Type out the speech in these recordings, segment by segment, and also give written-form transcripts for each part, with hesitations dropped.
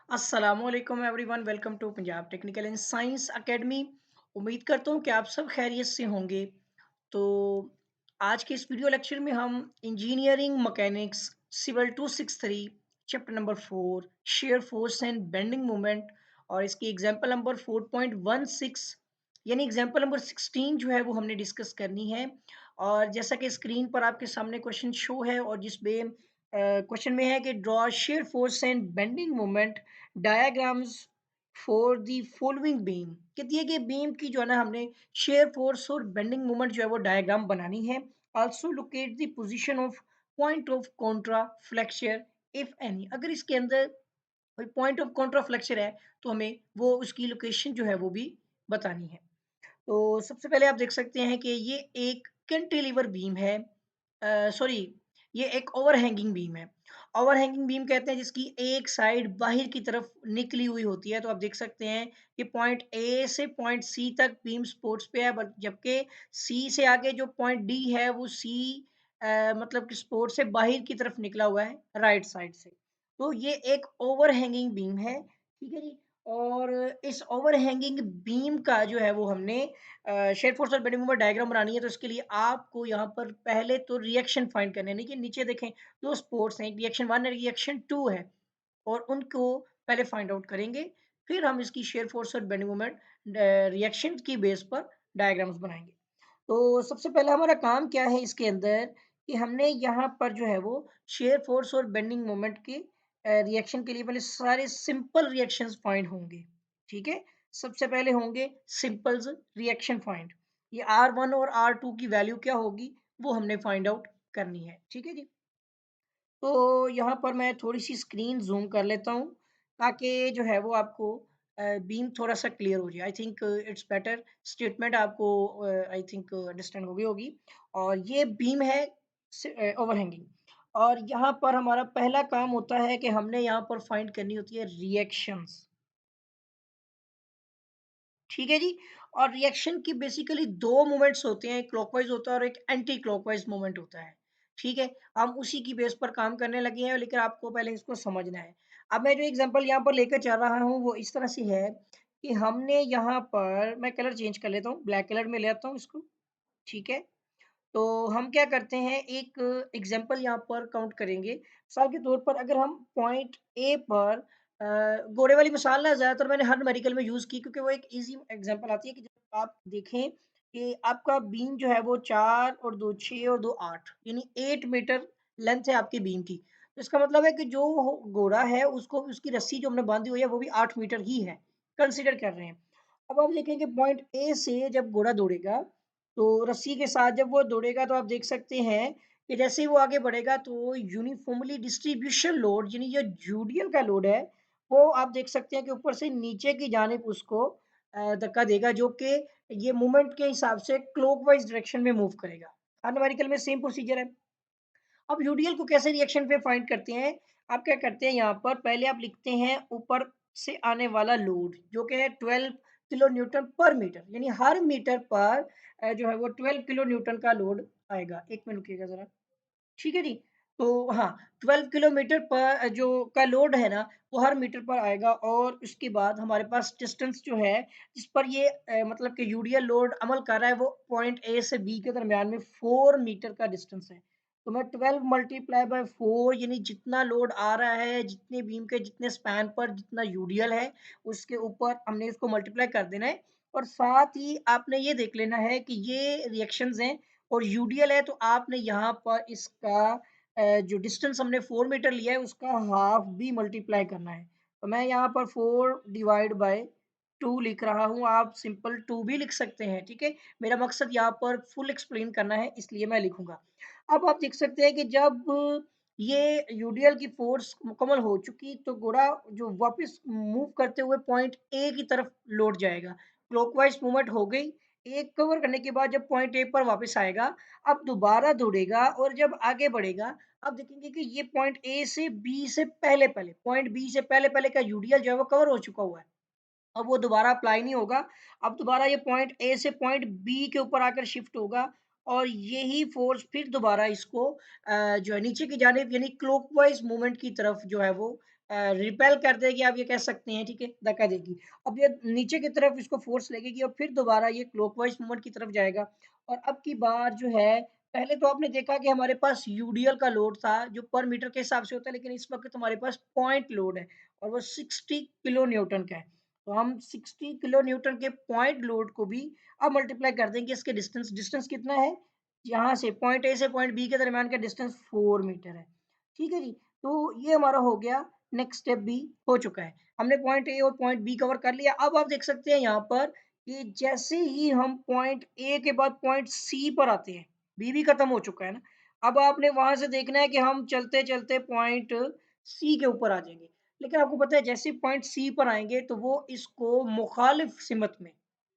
अस्सलामुअलैकुम everyone, welcome to Punjab technical and science academy. उम्मीद करता हूँ कि आप सब खैरियत से होंगे। तो आज के इस वीडियो लेक्चर में हम engineering mechanics civil 263 chapter number 4 shear force and bending moment और इसकी एग्जांपल नंबर 4.16 यानी एग्जांपल नंबर 16 जो है वो हमने डिस्कस करनी है। और जैसा कि स्क्रीन पर आपके सामने क्वेश्चन शो है और जिसमें क्वेश्चन में है कि draw share force and bending moment diagrams for the following beam. कहती है कि बीम की जो है ना हमने शेयर फोर्स और बेंडिंग मोमेंट जो है वो डायग्राम बनानी है। Also locate the position of point of Contra flexure if any. अगर इसके अंदर कोई पॉइंट ऑफ कॉन्ट्रा फ्लेक्चर है तो हमें वो उसकी लोकेशन जो है वो भी बतानी है। तो सबसे पहले आप देख सकते हैं कि ये एक कैंटिलीवर बीम है, सॉरी, ये एक ओवरहैंगिंग बीम है। ओवरहैंगिंग बीम कहते हैं जिसकी एक साइड बाहर की तरफ निकली हुई होती है। तो आप देख सकते हैं कि पॉइंट ए से पॉइंट सी तक बीम सपोर्ट्स पे है, बट जबकि सी से आगे जो पॉइंट डी है वो सी मतलब कि सपोर्ट से बाहर की तरफ निकला हुआ है राइट साइड से। तो ये एक ओवरहैंगिंग बीम है, ठीक है जी। और इस ओवरहैंगिंग बीम का जो है वो हमने शेयर फोर्स और बेंडिंग मोमेंट डायग्राम बनानी है। तो इसके लिए आपको यहाँ पर पहले तो रिएक्शन फाइंड करने हैं। देखिए नीचे देखें, दो स्पोर्ट्स हैं, रिएक्शन वन है, रिएक्शन टू है, और उनको पहले फाइंड आउट करेंगे। फिर हम इसकी शेयर फोर्स और बेंडिंग मोमेंट रिएक्शन की बेस पर डायग्राम्स बनाएंगे। तो सबसे पहले हमारा काम क्या है इसके अंदर कि हमने यहाँ पर जो है वो शेयर फोर्स और बेंडिंग मोमेंट के रिएक्शन के लिए पहले सारे सिंपल रिएक्शंस फाइंड होंगे, ठीक है। सबसे पहले होंगे सिंपल्स रिएक्शन फाइंड। ये R1 और R2 की वैल्यू क्या होगी वो हमने फाइंड आउट करनी है, ठीक है जी। तो यहाँ पर मैं थोड़ी सी स्क्रीन जूम कर लेता हूँ ताकि जो है वो आपको बीम थोड़ा सा क्लियर हो जाए। I think it's better statement आपको आई थिंक अंडरस्टैंड हो गई होगी। और ये बीम है ओवरहैंगिंग। और यहाँ पर हमारा पहला काम होता है कि हमने यहाँ पर फाइंड करनी होती है रिएक्शंस, ठीक है जी। और रिएक्शन की बेसिकली दो मोमेंट्स होते हैं, एक क्लॉकवाइज होता है और एक एंटी क्लॉकवाइज मोमेंट होता है, ठीक है। हम उसी की बेस पर काम करने लगे हैं, लेकिन आपको पहले इसको समझना है। अब मैं जो एग्जांपल यहाँ पर लेकर चल रहा हूँ वो इस तरह से है कि हमने यहाँ पर, मैं कलर चेंज कर लेता हूँ, ब्लैक कलर में ले आता हूँ इसको, ठीक है। तो हम क्या करते हैं, एक एग्जांपल यहाँ पर काउंट करेंगे। मिसाल के तौर पर अगर हम पॉइंट ए पर घोड़े वाली मिसाल ना ज़्यादातर मैंने हर मेडिकल में यूज़ की क्योंकि वो एक ईज़ी एग्जांपल आती है कि जब आप देखें कि आपका बीम जो है वो 4 और 2 6 और 2 8 यानी 8 मीटर लेंथ है आपकी बीम की। तो इसका मतलब है कि जो घोड़ा है उसको उसकी रस्सी जो हमने बाँधी हुई है वो भी 8 मीटर ही है, कंसीडर कर रहे हैं। अब आप देखें कि पॉइंट ए से जब घोड़ा दौड़ेगा तो रस्सी के साथ जब वो दौड़ेगा तो आप देख सकते हैं कि जैसे ही वो आगे बढ़ेगा तो यूनिफॉर्मली डिस्ट्रीब्यूशन लोड यानी जो यूडीएल का लोड है वो आप देख सकते हैं कि ऊपर से नीचे की जानिब उसको धक्का देगा, जो कि ये मूवमेंट के हिसाब से क्लॉकवाइज डायरेक्शन में मूव करेगा। हर न्यूमेरिकल में सेम प्रोसीजर है। अब यूडीएल को कैसे रिएक्शन पे फाइंड करते हैं, आप क्या करते हैं यहाँ पर पहले आप लिखते हैं ऊपर से आने वाला लोड जो कि है 12 किलो न्यूटन पर मीटर, यानी हर मीटर पर जो है वो 12 किलो न्यूटन का लोड आएगा। एक मिनट रुकिएगा जरा, ठीक है जी। तो हाँ, 12 किलोमीटर पर जो का लोड है ना वो हर मीटर पर आएगा। और उसके बाद हमारे पास डिस्टेंस जो है जिस पर ये मतलब कि यूडीएल लोड अमल कर रहा है वो पॉइंट ए से बी के दरमियान में 4 मीटर का डिस्टेंस है। तो मैं 12 मल्टीप्लाई बाय 4 यानी जितना लोड आ रहा है, जितने बीम के जितने स्पैन पर जितना यूडीएल है उसके ऊपर हमने इसको मल्टीप्लाई कर देना है। और साथ ही आपने ये देख लेना है कि ये रिएक्शंस हैं और यूडीएल है, तो आपने यहाँ पर इसका जो डिस्टेंस हमने 4 मीटर लिया है उसका हाफ भी मल्टीप्लाई करना है। तो मैं यहाँ पर 4 डिवाइड बाय 2 लिख रहा हूँ, आप सिंपल 2 भी लिख सकते हैं, ठीक है। मेरा मकसद यहाँ पर फुल एक्सप्लेन करना है इसलिए मैं लिखूंगा। अब आप देख सकते हैं कि जब ये यूडीएल की फोर्स मुकम्मल हो चुकी तो घोड़ा जो वापस मूव करते हुए पॉइंट ए की तरफ लौट जाएगा। क्लॉकवाइज मूवमेंट हो गई। एक कवर करने के बाद जब पॉइंट ए पर वापस आएगा, अब दोबारा दौड़ेगा और जब आगे बढ़ेगा, अब देखेंगे कि ये पॉइंट ए से बी से पहले-पहले, पॉइंट बी से पहले-पहले का यूडीएल जो है वो कवर हो चुका हुआ है। अब वो दोबारा अप्लाई नहीं होगा। अब दोबारा ये पॉइंट ए से पॉइंट बी के ऊपर आकर शिफ्ट होगा और यही फ़ोर्स फिर दोबारा इसको जो है नीचे की जानिब यानी क्लॉकवाइज़ मूवमेंट की तरफ जो है वो रिपेल कर देगी, आप ये कह सकते हैं, ठीक है, धक्का देगी। अब ये नीचे की तरफ इसको फ़ोर्स लगेगी और फिर दोबारा ये क्लॉकवाइज़ मूवमेंट की तरफ जाएगा और अब की बार जो है, पहले तो आपने देखा कि हमारे पास यूडीएल का लोड था, जो पर मीटर के हिसाब से होता है, लेकिन इस वक़्त हमारे पास पॉइंट लोड है और वो 60 किलो न्यूटन का है। तो हम 60 किलो न्यूटन के पॉइंट लोड को भी अब मल्टीप्लाई कर देंगे इसके डिस्टेंस, डिस्टेंस कितना है? यहाँ से पॉइंट ए से पॉइंट बी के दरमियान का डिस्टेंस 4 मीटर है। ठीक है जी? तो ये हमारा हो गया, नेक्स्ट स्टेप भी हो चुका है। हमने पॉइंट ए और पॉइंट बी कवर कर लिया। अब आप देख सकते हैं यहाँ पर कि जैसे ही हम पॉइंट ए के बाद पॉइंट सी पर आते हैं, बी भी खत्म हो चुका है ना। अब आपने वहां से देखना है कि हम चलते चलते पॉइंट सी के ऊपर आ जाएंगे। लेकिन आपको पता है जैसे पॉइंट सी पर आएंगे तो वो इसको मुखालिफ सिमत में,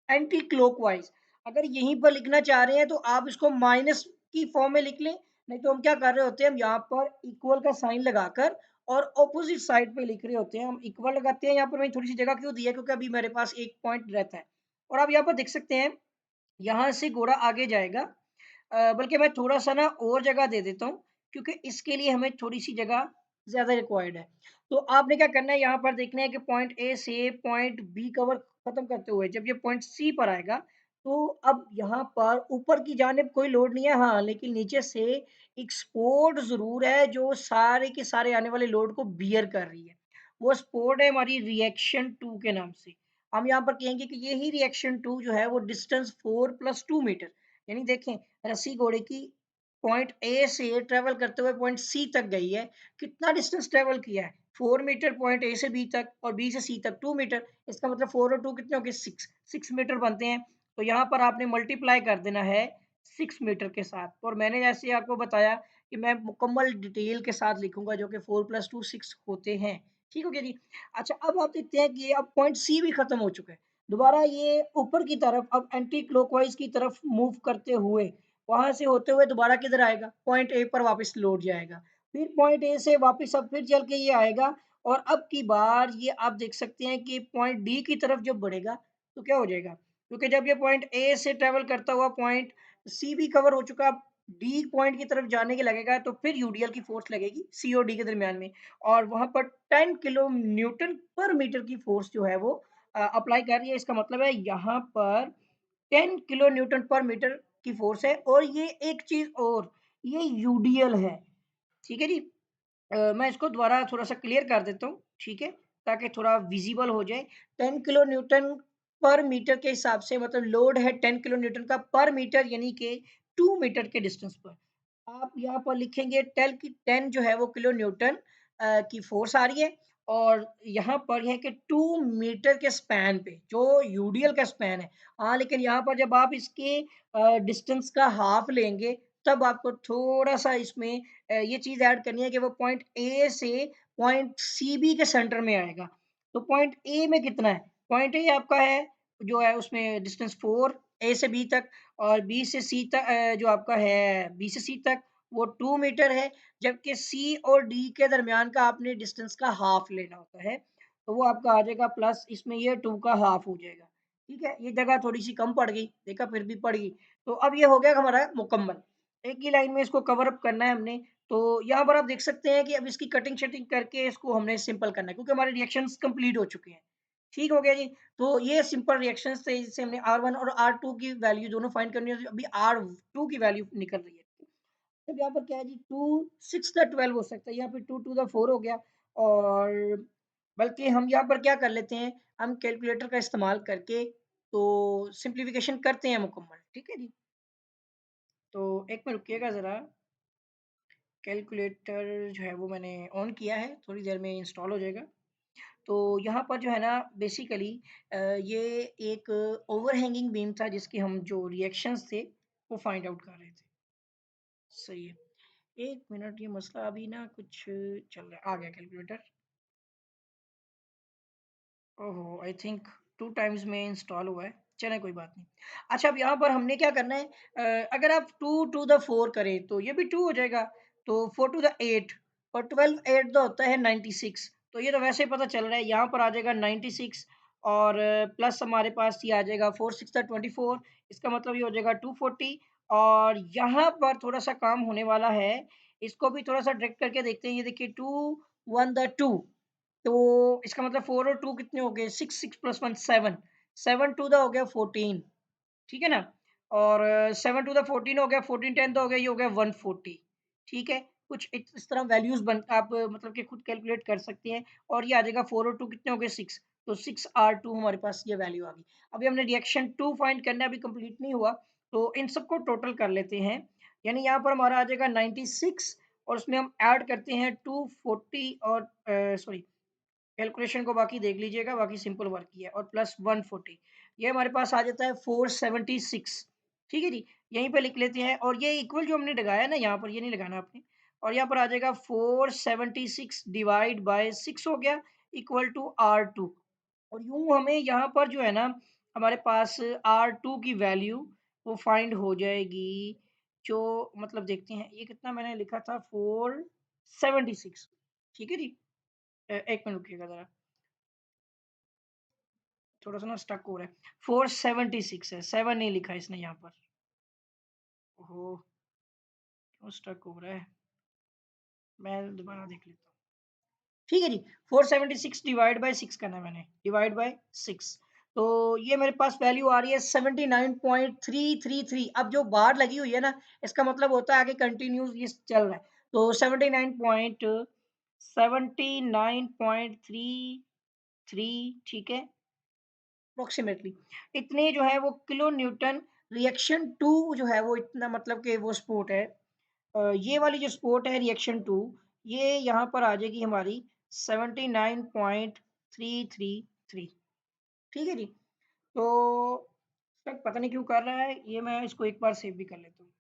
एंटी क्लॉकवाइज, अगर यहीं पर लिखना चाह रहे हैं तो आप इसको माइनस की फॉर्म में लिख लें। नहीं तो हम क्या कर रहे होते हैं, हम यहाँ पर इक्वल का साइन लगाकर और ऑपोजिट साइड पे लिख रहे होते हैं। हम इक्वल लगाते हैं, यहाँ पर मैंने थोड़ी सी जगह क्यों दी है, क्योंकि अभी मेरे पास एक पॉइंट रहता है। और आप यहाँ पर देख सकते हैं, यहाँ से घोड़ा आगे जाएगा। बल्कि मैं थोड़ा-सा ना और जगह दे देता हूँ, क्योंकि इसके लिए हमें थोड़ी-सी जगह ज़्यादा रिक्वायर्ड है। तो आपने क्या करना है, यहाँ पर देखना है कि पॉइंट ए से पॉइंट बी कवर खत्म करते हुए जब ये पॉइंट सी पर आएगा, तो अब यहाँ पर ऊपर की जानिब कोई लोड नहीं है, हाँ, लेकिन नीचे से एक सपोर्ट ज़रूर है जो सारे के सारे आने वाले लोड को बियर कर रही है। वो सपोर्ट है हमारी रिएक्शन 2 के नाम से। हम यहाँ पर कहेंगे कि यही रिएक्शन 2 जो है वो डिस्टेंस 4 + 2 मीटर, यानी देखें रस्सी घोड़े की पॉइंट ए से ट्रेवल करते हुए पॉइंट सी तक गई है। कितना डिस्टेंस ट्रेवल किया है? 4 मीटर पॉइंट ए से बी तक और बी से सी तक 2 मीटर। इसका मतलब 4 और 2 कितने हो गए? 6 मीटर बनते हैं। तो यहाँ पर आपने मल्टीप्लाई कर देना है 6 मीटर के साथ और मैंने जैसे आपको बताया कि मैं मुकम्मल डिटेल के साथ लिखूँगा जो कि 4 + 2 6 होते हैं। ठीक हो गया जी? अच्छा, अब आप देखते हैं कि अब पॉइंट सी भी खत्म हो चुका है। दोबारा ये ऊपर की तरफ अब एंटी क्लॉकवाइज़ की तरफ मूव करते हुए वहाँ से होते हुए दोबारा किधर आएगा? पॉइंट ए पर वापस लौट जाएगा। फिर पॉइंट ए से वापस अब फिर चल के ये आएगा और अब की बार ये आप देख सकते हैं कि पॉइंट डी की तरफ जब बढ़ेगा, तो क्या हो जाएगा? क्योंकि जब ये पॉइंट ए से ट्रैवल करता हुआ पॉइंट सी भी कवर हो चुका, अब डी पॉइंट की तरफ जाने के लगेगा, तो फिर यूडीएल की फोर्स लगेगी सी और डी के दरमियान में और वहाँ पर 10 किलो न्यूटन पर मीटर की फोर्स जो है वो अप्लाई कर रही है। इसका मतलब है यहाँ पर 10 किलो न्यूटन पर मीटर की फोर्स है और ये एक चीज़ और, ये यूडीएल है, ठीक है जी? मैं इसको दोबारा थोड़ा-सा क्लियर कर देता हूँ, ठीक है? ताकि थोड़ा विज़िबल हो जाए। 10 किलो न्यूटन पर मीटर के हिसाब से मतलब लोड है 10 किलो न्यूटन का पर मीटर यानी कि 2 मीटर के डिस्टेंस पर। आप यहाँ पर लिखेंगे 10 जो है वो किलो न्यूटन की फ़ोर्स आ रही है और यहाँ पर है कि 2 मीटर के स्पैन पे जो यूडीएल का स्पैन है। हाँ, लेकिन यहाँ पर जब आप इसके डिस्टेंस का हाफ़ लेंगे तब आपको थोड़ा-सा इसमें ये चीज़ ऐड करनी है कि वो पॉइंट ए से पॉइंट सीबी के सेंटर में आएगा। तो पॉइंट ए में कितना है? पॉइंट ए आपका है जो है उसमें डिस्टेंस 4 ए से बी तक और बी से सी तक जो आपका है बी से सी तक वो 2 मीटर है, जबकि सी और डी के दरमियान का आपने डिस्टेंस का हाफ लेना होता है। तो वो आपका आ जाएगा प्लस इसमें ये 2 का हाफ हो जाएगा। ठीक है? ये जगह थोड़ी-सी कम पड़ गई, देखा फिर भी पड़ गई। तो अब ये हो गया हमारा मुकम्मल। एक ही लाइन में इसको कवर अप करना है हमने। तो यहाँ पर आप देख सकते हैं कि अब इसकी कटिंग-शटिंग करके इसको हमने सिंपल करना है क्योंकि हमारे रिएक्शंस कंप्लीट हो चुके हैं। ठीक हो गया जी। तो ये सिंपल रिएक्शंस थे जिससे हमने R1 और R2 की वैल्यू दोनों फाइंड करनी है। अभी R2 की वैल्यू निकल रही है। अब यहाँ पर क्या है जी 2 6 द 12 हो सकता है, यहाँ पे 2 टू द 4 हो गया और बल्कि हम यहाँ पर क्या कर लेते हैं, हम कैलकुलेटर का इस्तेमाल करके तो सिम्प्लीफिकेशन करते हैं मुकम्मल, ठीक है जी। तो एक मिनट रुकिएगा ज़रा, कैलकुलेटर जो है वो मैंने ऑन किया है, थोड़ी देर में इंस्टॉल हो जाएगा। तो यहाँ पर जो है ना बेसिकली ये एक ओवरहैंगिंग बीम था जिसके हम जो रिएक्शंस थे वो फाइंड आउट कर रहे थे। सही है। 1 मिनट, ये मसला अभी ना कुछ चल रहा है, आ गया कैलकुलेटर। ओहो! आई थिंक 2 टाइम्स में इंस्टॉल हुआ है। चलें कोई बात नहीं। अच्छा, अब यहाँ पर हमने क्या करना है, अगर आप 2 टू द 4 करें तो ये भी 2 हो जाएगा। तो 4 टू द 8 और 12 8 द होता है 96। तो ये तो वैसे ही पता चल रहा है, यहाँ पर आ जाएगा 96 और प्लस हमारे पास ये आ जाएगा 4 6 द 24। इसका मतलब ये हो जाएगा 240 और यहाँ पर थोड़ा-सा काम होने वाला है। इसको भी थोड़ा-सा डायरेक्ट करके देखते हैं। ये देखिए 2 1 द 2 तो इसका मतलब 4 और 2 कितने हो गए? 6, 6 प्लस 1 7, 7 टू द हो गया 14, ठीक है ना? और 7 टू द 14 हो गया, 14 10 तो हो गया, ये हो गया 140, ठीक है? कुछ इस तरह वैल्यूज़ बन आप मतलब कि खुद कैलकुलेट कर सकते हैं और ये आ जाएगा 4 और 2 कितने हो गए? 6, तो 6R2 हमारे पास ये वैल्यू आ गई। अभी हमने रिएक्शन 2 फाइंड करना है, अभी कंप्लीट नहीं हुआ, तो इन सबको टोटल कर लेते हैं। यानी यहाँ पर हमारा आ जाएगा 96 और उसमें हम ऐड करते हैं 240 और सॉरी कैलकुलेशन को बाकी देख लीजिएगा, बाकी सिंपल वर्क ही है और प्लस 140 ये हमारे पास आ जाता है 476, ठीक है जी। यहीं पे लिख लेते हैं और ये इक्वल जो हमने लगाया ना यहाँ पर, ये नहीं लगाना आपने, और यहाँ पर आ जाएगा 476 डिवाइड बाय 6 हो गया इक्वल टू R2। और यूं हमें यहाँ पर जो है ना हमारे पास R2 की वैल्यू वो फाइंड हो जाएगी, जो मतलब देखते हैं ये कितना मैंने लिखा था 476, ठीक है जी। एक मिनट रुकिएगा जरा, थोड़ा सा ना स्टक हो रहा है। 476 है, 7 नहीं लिखा इसने यहाँ पर। ओहो, क्यों स्टक हो रहा है? मैं दोबारा देख लेता हूँ। ठीक है जी, 476 डिवाइड बाय 6 करना है मैंने, डिवाइड बाय 6। तो ये मेरे पास वैल्यू आ रही है 79.333। अब जो बार लगी हुई है ना, इसका मतलब होता है आगे कंटिन्यूस ये चल रहा है। तो 79.33, ठीक है, अप्रोक्सीमेटली इतने जो है वो किलो न्यूटन। रिएक्शन 2 जो है वो इतना मतलब कि वो स्पोर्ट है, ये वाली जो स्पोर्ट है रिएक्शन 2, ये यहाँ पर आ जाएगी हमारी 79.333, ठीक है जी। तो तक पता नहीं क्यों कर रहा है ये, मैं इसको एक बार सेव भी कर लेता हूँ।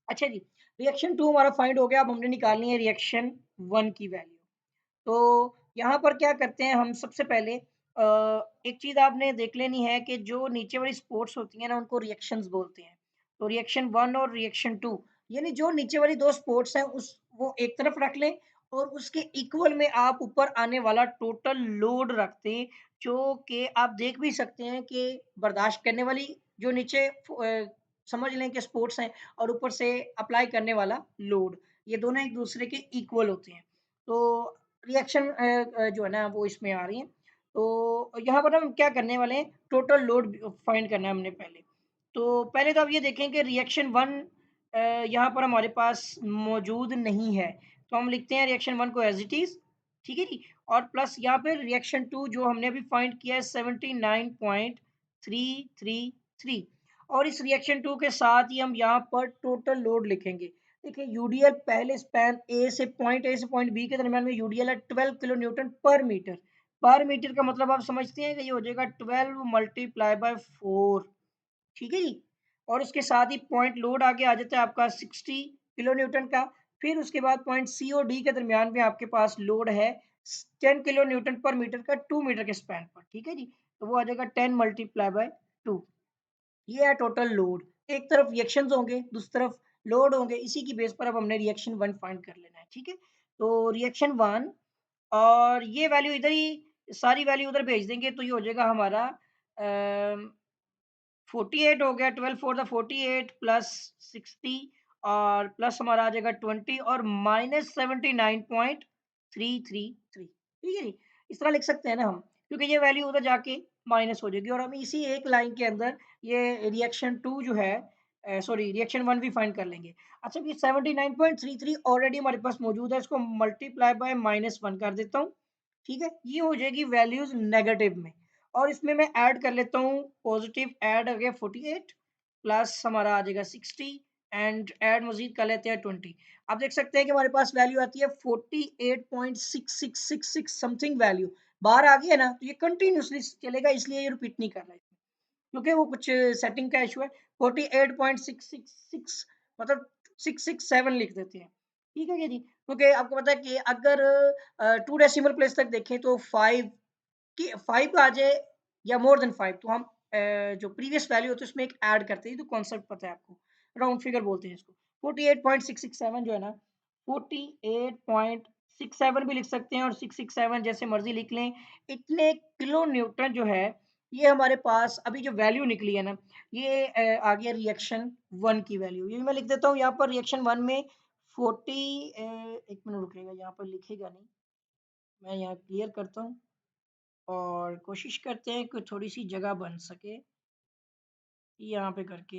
अच्छा जी, रिएक्शन 2 हमारा फाइंड हो गया, अब हमने निकालनी है रिएक्शन 1 की वैल्यू। तो यहाँ पर क्या करते हैं हम सबसे पहले एक चीज़ आपने देख लेनी है कि जो नीचे वाली स्पोर्ट्स होती हैं ना उनको रिएक्शंस बोलते हैं। तो रिएक्शन 1 और रिएक्शन 2 यानी जो नीचे वाली 2 स्पोर्ट्स हैं उस वो एक तरफ रख लें और उसके इक्वल में आप ऊपर आने वाला टोटल लोड रख दें, जो कि आप देख भी सकते हैं कि बर्दाश्त करने वाली जो नीचे समझ लें कि स्पोर्ट्स हैं और ऊपर से अप्लाई करने वाला लोड, ये दोनों एक दूसरे के इक्वल होते हैं। तो रिएक्शन जो है ना वो इसमें आ रही है। तो यहाँ पर हम क्या करने वाले हैं, टोटल लोड फाइंड करना है हमने पहले। तो पहले तो आप ये देखें कि रिएक्शन 1 यहाँ पर हमारे पास मौजूद नहीं है, तो हम लिखते हैं रिएक्शन 1 को एज़ इट इज़, ठीक है जी। और प्लस यहाँ पे रिएक्शन 2 जो हमने अभी फाइंड किया है 79.333 और इस रिएक्शन 2 के साथ ही हम यहाँ पर टोटल लोड लिखेंगे। देखिए यूडीएल पहले स्पैन ए से पॉइंट बी के दरमियान में यूडीएल है 12 किलो न्यूटन पर मीटर। पर मीटर का मतलब आप समझते हैं कि ये हो जाएगा 12 मल्टीप्लाई बाय 4, ठीक है जी। और उसके साथ ही पॉइंट लोड आगे आ जाता है आपका 60 किलो न्यूटन का। फिर उसके बाद पॉइंट सी और डी के दरमियान में आपके पास लोड है 10 किलो न्यूटन पर मीटर का 2 मीटर के स्पैन पर, ठीक है जी। तो वो आ जाएगा 10 मल्टीप्लाई बाय 2, ये है टोटल लोड। एक तरफ रिएक्शंस होंगे, दूसरी तरफ लोड होंगे, इसी की बेस पर अब हमने रिएक्शन 1 फाइंड कर लेना है, ठीक है। तो रिएक्शन 1 और ये वैल्यू इधर ही सारी वैल्यू उधर भेज देंगे तो ये हो जाएगा हमारा 48 हो गया, 12 फोर द 48 प्लस 60 और प्लस हमारा आ जाएगा 20 और माइनस 79.333, ठीक है जी। इस तरह लिख सकते हैं ना हम, क्योंकि ये वैल्यू उधर जाके माइनस हो जाएगी और हम इसी एक लाइन के अंदर ये रिएक्शन 2 जो है सॉरी रिएक्शन 1 भी फाइंड कर लेंगे। अच्छा, ये 79.33 ऑलरेडी हमारे पास मौजूद है, इसको मल्टीप्लाई बाय -1 कर देता हूँ, ठीक है। ये हो जाएगी वैल्यूज नेगेटिव में और इसमें मैं ऐड कर लेता हूँ पॉजिटिव, ऐड हो गया 48 प्लस हमारा आ जाएगा 60 एंड ऐड मजीद कर लेते हैं 20। आप देख सकते हैं कि हमारे पास वैल्यू आती है 48.6666 समथिंग वैल्यू बाहर आ गई है ना, तो ये कंटिन्यूसली चलेगा इसलिए ये रिपीट नहीं कर रहा है क्योंकि वो कुछ सेटिंग का इशू है। 48.666 मतलब 667 लिख देते हैं, ठीक है क्या जी। क्योंकि आपको पता है कि अगर 2 डेसिमल प्लेस तक देखें तो 5 कि 5 आ जाए या मोर देन 5 तो हम जो प्रीवियस वैल्यू होती है उसमें एक ऐड करते हैं, तो कॉन्सेप्ट पता है आपको, राउंड फिगर बोलते हैं इसको। 48.667 जो है ना 48.67 भी लिख सकते हैं और 667 जैसे मर्जी लिख लें। इतने किलो न्यूटन जो है ये हमारे पास अभी जो वैल्यू निकली है ना, ये आ गया रिएक्शन 1 की वैल्यू। ये मैं लिख देता हूँ यहाँ पर रिएक्शन 1 में 40 एक मिनट रुकिएगा, यहाँ पर लिखेगा नहीं, मैं यहाँ क्लियर करता हूँ और कोशिश करते हैं कि थोड़ी-सी जगह बन सके। यहाँ पे करके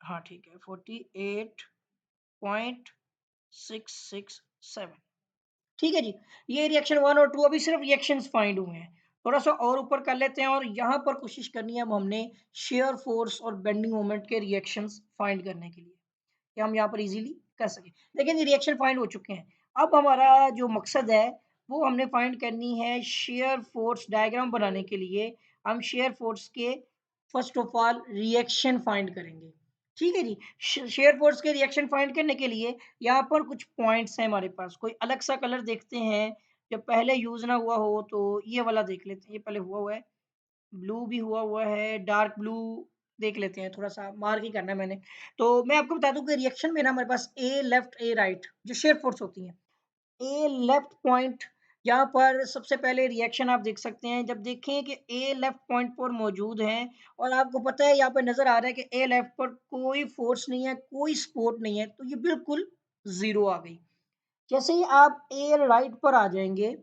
हाँ, ठीक है 48.667 ठीक है जी। ये रिएक्शन 1 और 2 अभी सिर्फ रिएक्शंस फाइंड हुए हैं। थोड़ा-सा और ऊपर कर लेते हैं और यहाँ पर कोशिश करनी है अब हमने शियर फ़ोर्स और बेंडिंग मोमेंट के रिएक्शंस फाइंड करने के लिए। कि हम यहाँ पर इज़िली कर सकें। लेकिन ये रिएक्शन फाइंड हो चुके हैं। अब हमारा जो मकसद है, वो हमने फाइंड करनी है शियर फ़ोर्स डायग्राम बनाने के लिए हम शियर फ़ोर्स के first of all reaction find करेंगे। ठीक है जी? शियर फ़ोर्स के रिएक्शन फाइंड करने के लिए यहाँ पर कुछ पॉइंट्स हैं हमारे पास। कोई अलग सा कलर देखते हैं, जब पहले यूज़ ना हुआ हो तो ये वाला देख लेते हैं, ये पहले हुआ है। ब्लू भी हुआ हुआ है, डार्क ब्लू देख लेते हैं, थोड़ा-सा मार्क ही करना है मैंने। तो मैं आपको बता दूँ कि रिएक्शन में ना हमारे पास ए लेफ्ट, ए राइट जो शेयर फ़ोर्स होती हैं। ए लेफ्ट पॉइंट यहाँ पर सबसे पहले रिएक्शन आप देख सकते हैं, जब देखें कि ए लेफ्ट पॉइंट पर मौजूद हैं और आपको पता है यहाँ पे नज़र आ रहा है कि ए लेफ्ट पर कोई फ़ोर्स नहीं है, कोई सपोर्ट नहीं है, तो ये बिल्कुल 0 आ गई। जैसे ही आप ए राइट पर आ जाएँगे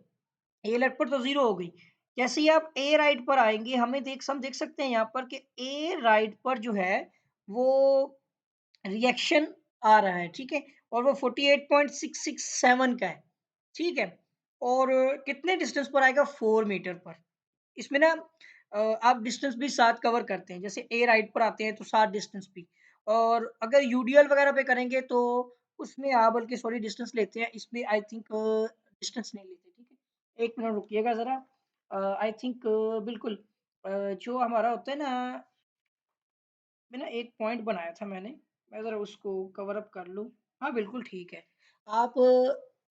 ए लेफ्ट पर तो 0 हो गई। जैसे ही आप ए राइट पर आएँगे हम देख सकते हैं यहाँ पर कि ए राइट पर जो है वो रिएक्शन आ रहा है, ठीक है? और वो 48.667 का है, ठीक है? और कितने डिस्टेंस पर आएगा 4 मीटर पर। इसमें ना आप डिस्टेंस भी साथ कवर करते हैं, जैसे ए राइट पर आते हैं तो साथ डिस्टेंस भी और अगर यूडीएल वगैरह पे करेंगे तो उसमें आप बल्कि सॉरी डिस्टेंस लेते हैं, इसमें आई थिंक डिस्टेंस नहीं लेते, ठीक है? 1 मिनट रुकिएगा ज़रा आई थिंक बिल्कुल जो हमारा होता है ना मैंने एक पॉइंट बनाया था मैंने, मैं ज़रा उसको कवर अप कर लूँ। हाँ, बिल्कुल ठीक है। आप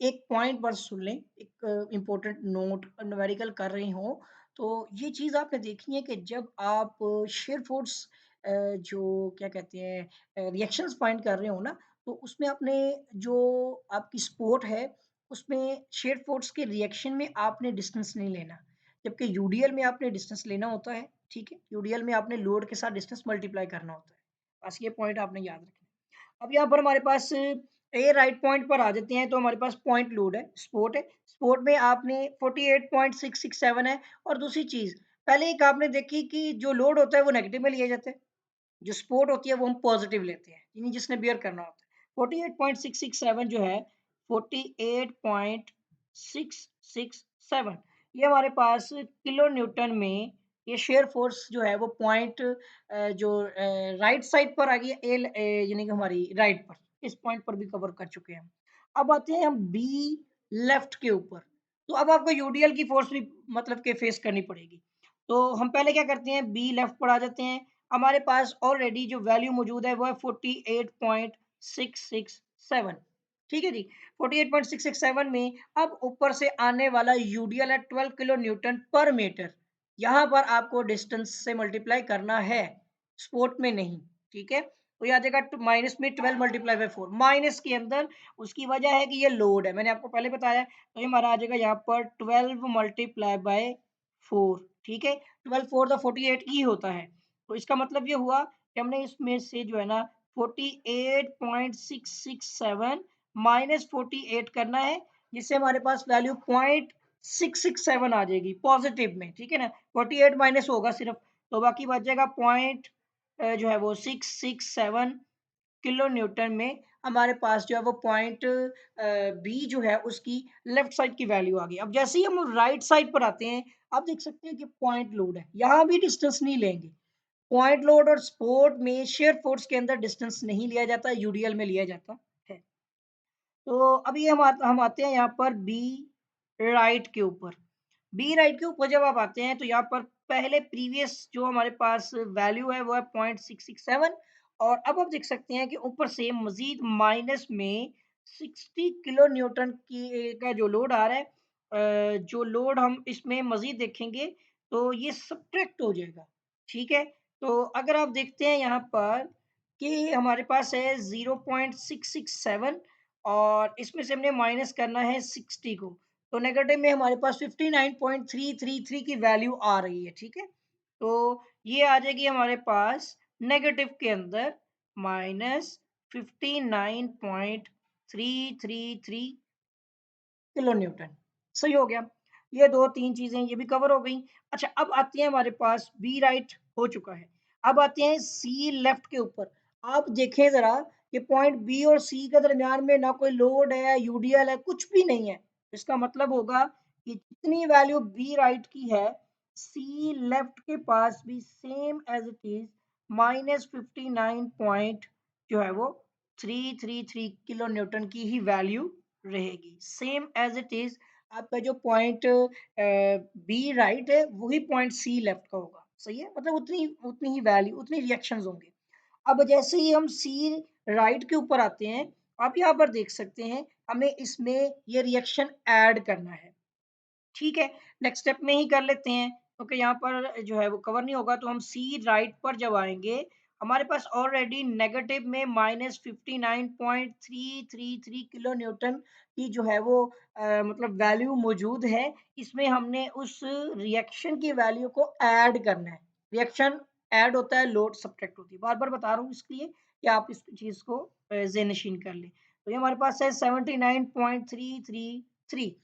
एक पॉइंट बस सुन लें, एक इम्पोर्टेंट नोट न्यूमेरिकल कर रही हों, तो ये चीज़ आपने देखनी है कि जब आप शेयर फ़ोर्स जो क्या कहते हैं रिएक्शंस फाइंड कर रहे हो ना, तो उसमें आपने जो आपकी सपोर्ट है, उसमें शेयर फ़ोर्स के रिएक्शन में आपने डिस्टेंस नहीं लेना। जबकि यूडीएल में आपने डिस्टेंस लेना होता है, ठीक है? यूडीएल में आपने लोड के साथ डिस्टेंस मल्टीप्लाई करना होता है। बस ये पॉइंट आपने याद रखना है। अब यहाँ पर हमारे पास ए राइट पॉइंट पर आ जाते हैं तो हमारे पास पॉइंट लोड है, सपोर्ट है। सपोर्ट में आपने 48.667 है और दूसरी चीज़, पहले एक आपने देखी कि जो लोड होता है वो नेगेटिव में लिया जाता है। जो सपोर्ट होती है वो हम पॉजिटिव लेते हैं, यानी जिसने बियर करना होता है। 48.667 जो है 48.667 ये हमारे पास किलो न्यूटन में ये शेयर फोर्स जो है वो पॉइंट जो राइट साइड पर आ गई यानी कि हमारी राइट पर इस पॉइंट पर भी कवर कर चुके हैं हम। अब आते हैं हम बी लेफ्ट के ऊपर। तो अब आपको यूडीएल की फोर्स भी मतलब के फेस करनी पड़ेगी। तो हम पहले क्या करते हैं बी लेफ्ट पर आ जाते हैं। हमारे पास ऑलरेडी जो वैल्यू मौजूद है वो है 48.667 ठीक है जी 48.667 में अब ऊपर से आने वाला यूडीएल है 12 किलो न्यूटन पर मीटर यहाँ पर आपको डिस्टेंस से मल्टीप्लाई करना है स्पोर्ट में नहीं ठीक है तो ये आ जाएगा माइनस में 12 मल्टीप्लाई बाई 4 माइनस के अंदर उसकी वजह है कि ये लोड है मैंने आपको पहले बताया तो ये हमारा आ जाएगा यहाँ पर 12 मल्टीप्लाई बाई 4 ठीक है 12 फोर द 48 ही होता है तो इसका मतलब ये हुआ कि हमने इसमें से जो है ना 48.667 माइनस 48 करना है जिससे हमारे पास वैल्यू 0.667 आ जाएगी पॉजिटिव में ठीक है ना 48 माइनस होगा सिर्फ तो बाकी बच जाएगा पॉइंट जो है वो 667 किलो न्यूटन में हमारे पास जो है वो पॉइंट बी जो है उसकी लेफ्ट साइड की वैल्यू आ गई अब जैसे ही हम राइट साइड पर आते हैं आप देख सकते हैं कि पॉइंट लोड है यहाँ भी डिस्टेंस नहीं लेंगे पॉइंट लोड और सपोर्ट में शेयर फोर्स के अंदर डिस्टेंस नहीं लिया जाता यूडीएल में लिया जाता है तो अभी हम आते हैं यहाँ पर बी राइट के ऊपर बी राइट के ऊपर जब आप आते हैं तो यहाँ पर पहले प्रीवियस जो हमारे पास वैल्यू है वो है 0.667 और अब आप देख सकते हैं कि ऊपर से मजीद माइनस में 60 किलो न्यूटन की का जो लोड आ रहा है जो लोड हम इसमें मजीद देखेंगे तो ये सब्ट्रैक्ट हो जाएगा ठीक है तो अगर आप देखते हैं यहाँ पर कि हमारे पास है 0.667 और इसमें से हमने माइनस करना है 60 को तो नेगेटिव में हमारे पास 59.333 की वैल्यू आ रही है ठीक है तो ये आ जाएगी हमारे पास नेगेटिव के अंदर माइनस 59.333 किलो न्यूटन सही हो गया। ये 2-3 चीज़ें ये भी कवर हो गई। अच्छा, अब आती है हमारे पास बी राइट हो चुका है। अब आते हैं सी लेफ्ट के ऊपर। आप देखें ज़रा कि पॉइंट बी और सी के दरमियान में ना कोई लोड है, यूडीएल है, कुछ भी नहीं है। इसका मतलब होगा कि जितनी वैल्यू बी राइट की है, सी लेफ्ट के पास भी same as it is -59 point जो है वो 333 किलो न्यूटन की ही वैल्यू रहेगी। सेम एज़ इट इज़ आपका जो पॉइंट बी राइट है वही पॉइंट सी लेफ्ट का होगा। सही है, मतलब उतनी उतनी ही वैल्यू उतनी रिएक्शंस होंगे। अब जैसे ही हम सी राइट के ऊपर आते हैं, आप यहाँ पर देख सकते हैं हमें इसमें ये रिएक्शन ऐड करना है। ठीक है, नेक्स्ट स्टेप में ही कर लेते हैं क्योंकि यहाँ पर जो है वो कवर नहीं होगा। तो हम सी राइट पर जब आएंगे, हमारे पास ऑलरेडी नेगेटिव में -59.333 किलो न्यूटन की जो है वो मतलब वैल्यू मौजूद है। इसमें हमने उस रिएक्शन की वैल्यू को ऐड करना है। रिएक्शन ऐड होता है, लोड सब्ट्रैक्ट होती है। बार बार बता रहा हूँ इसलिए कि आप इस चीज़ को ज़हन-नशीन कर लें। तो ये हमारे पास है 79.333।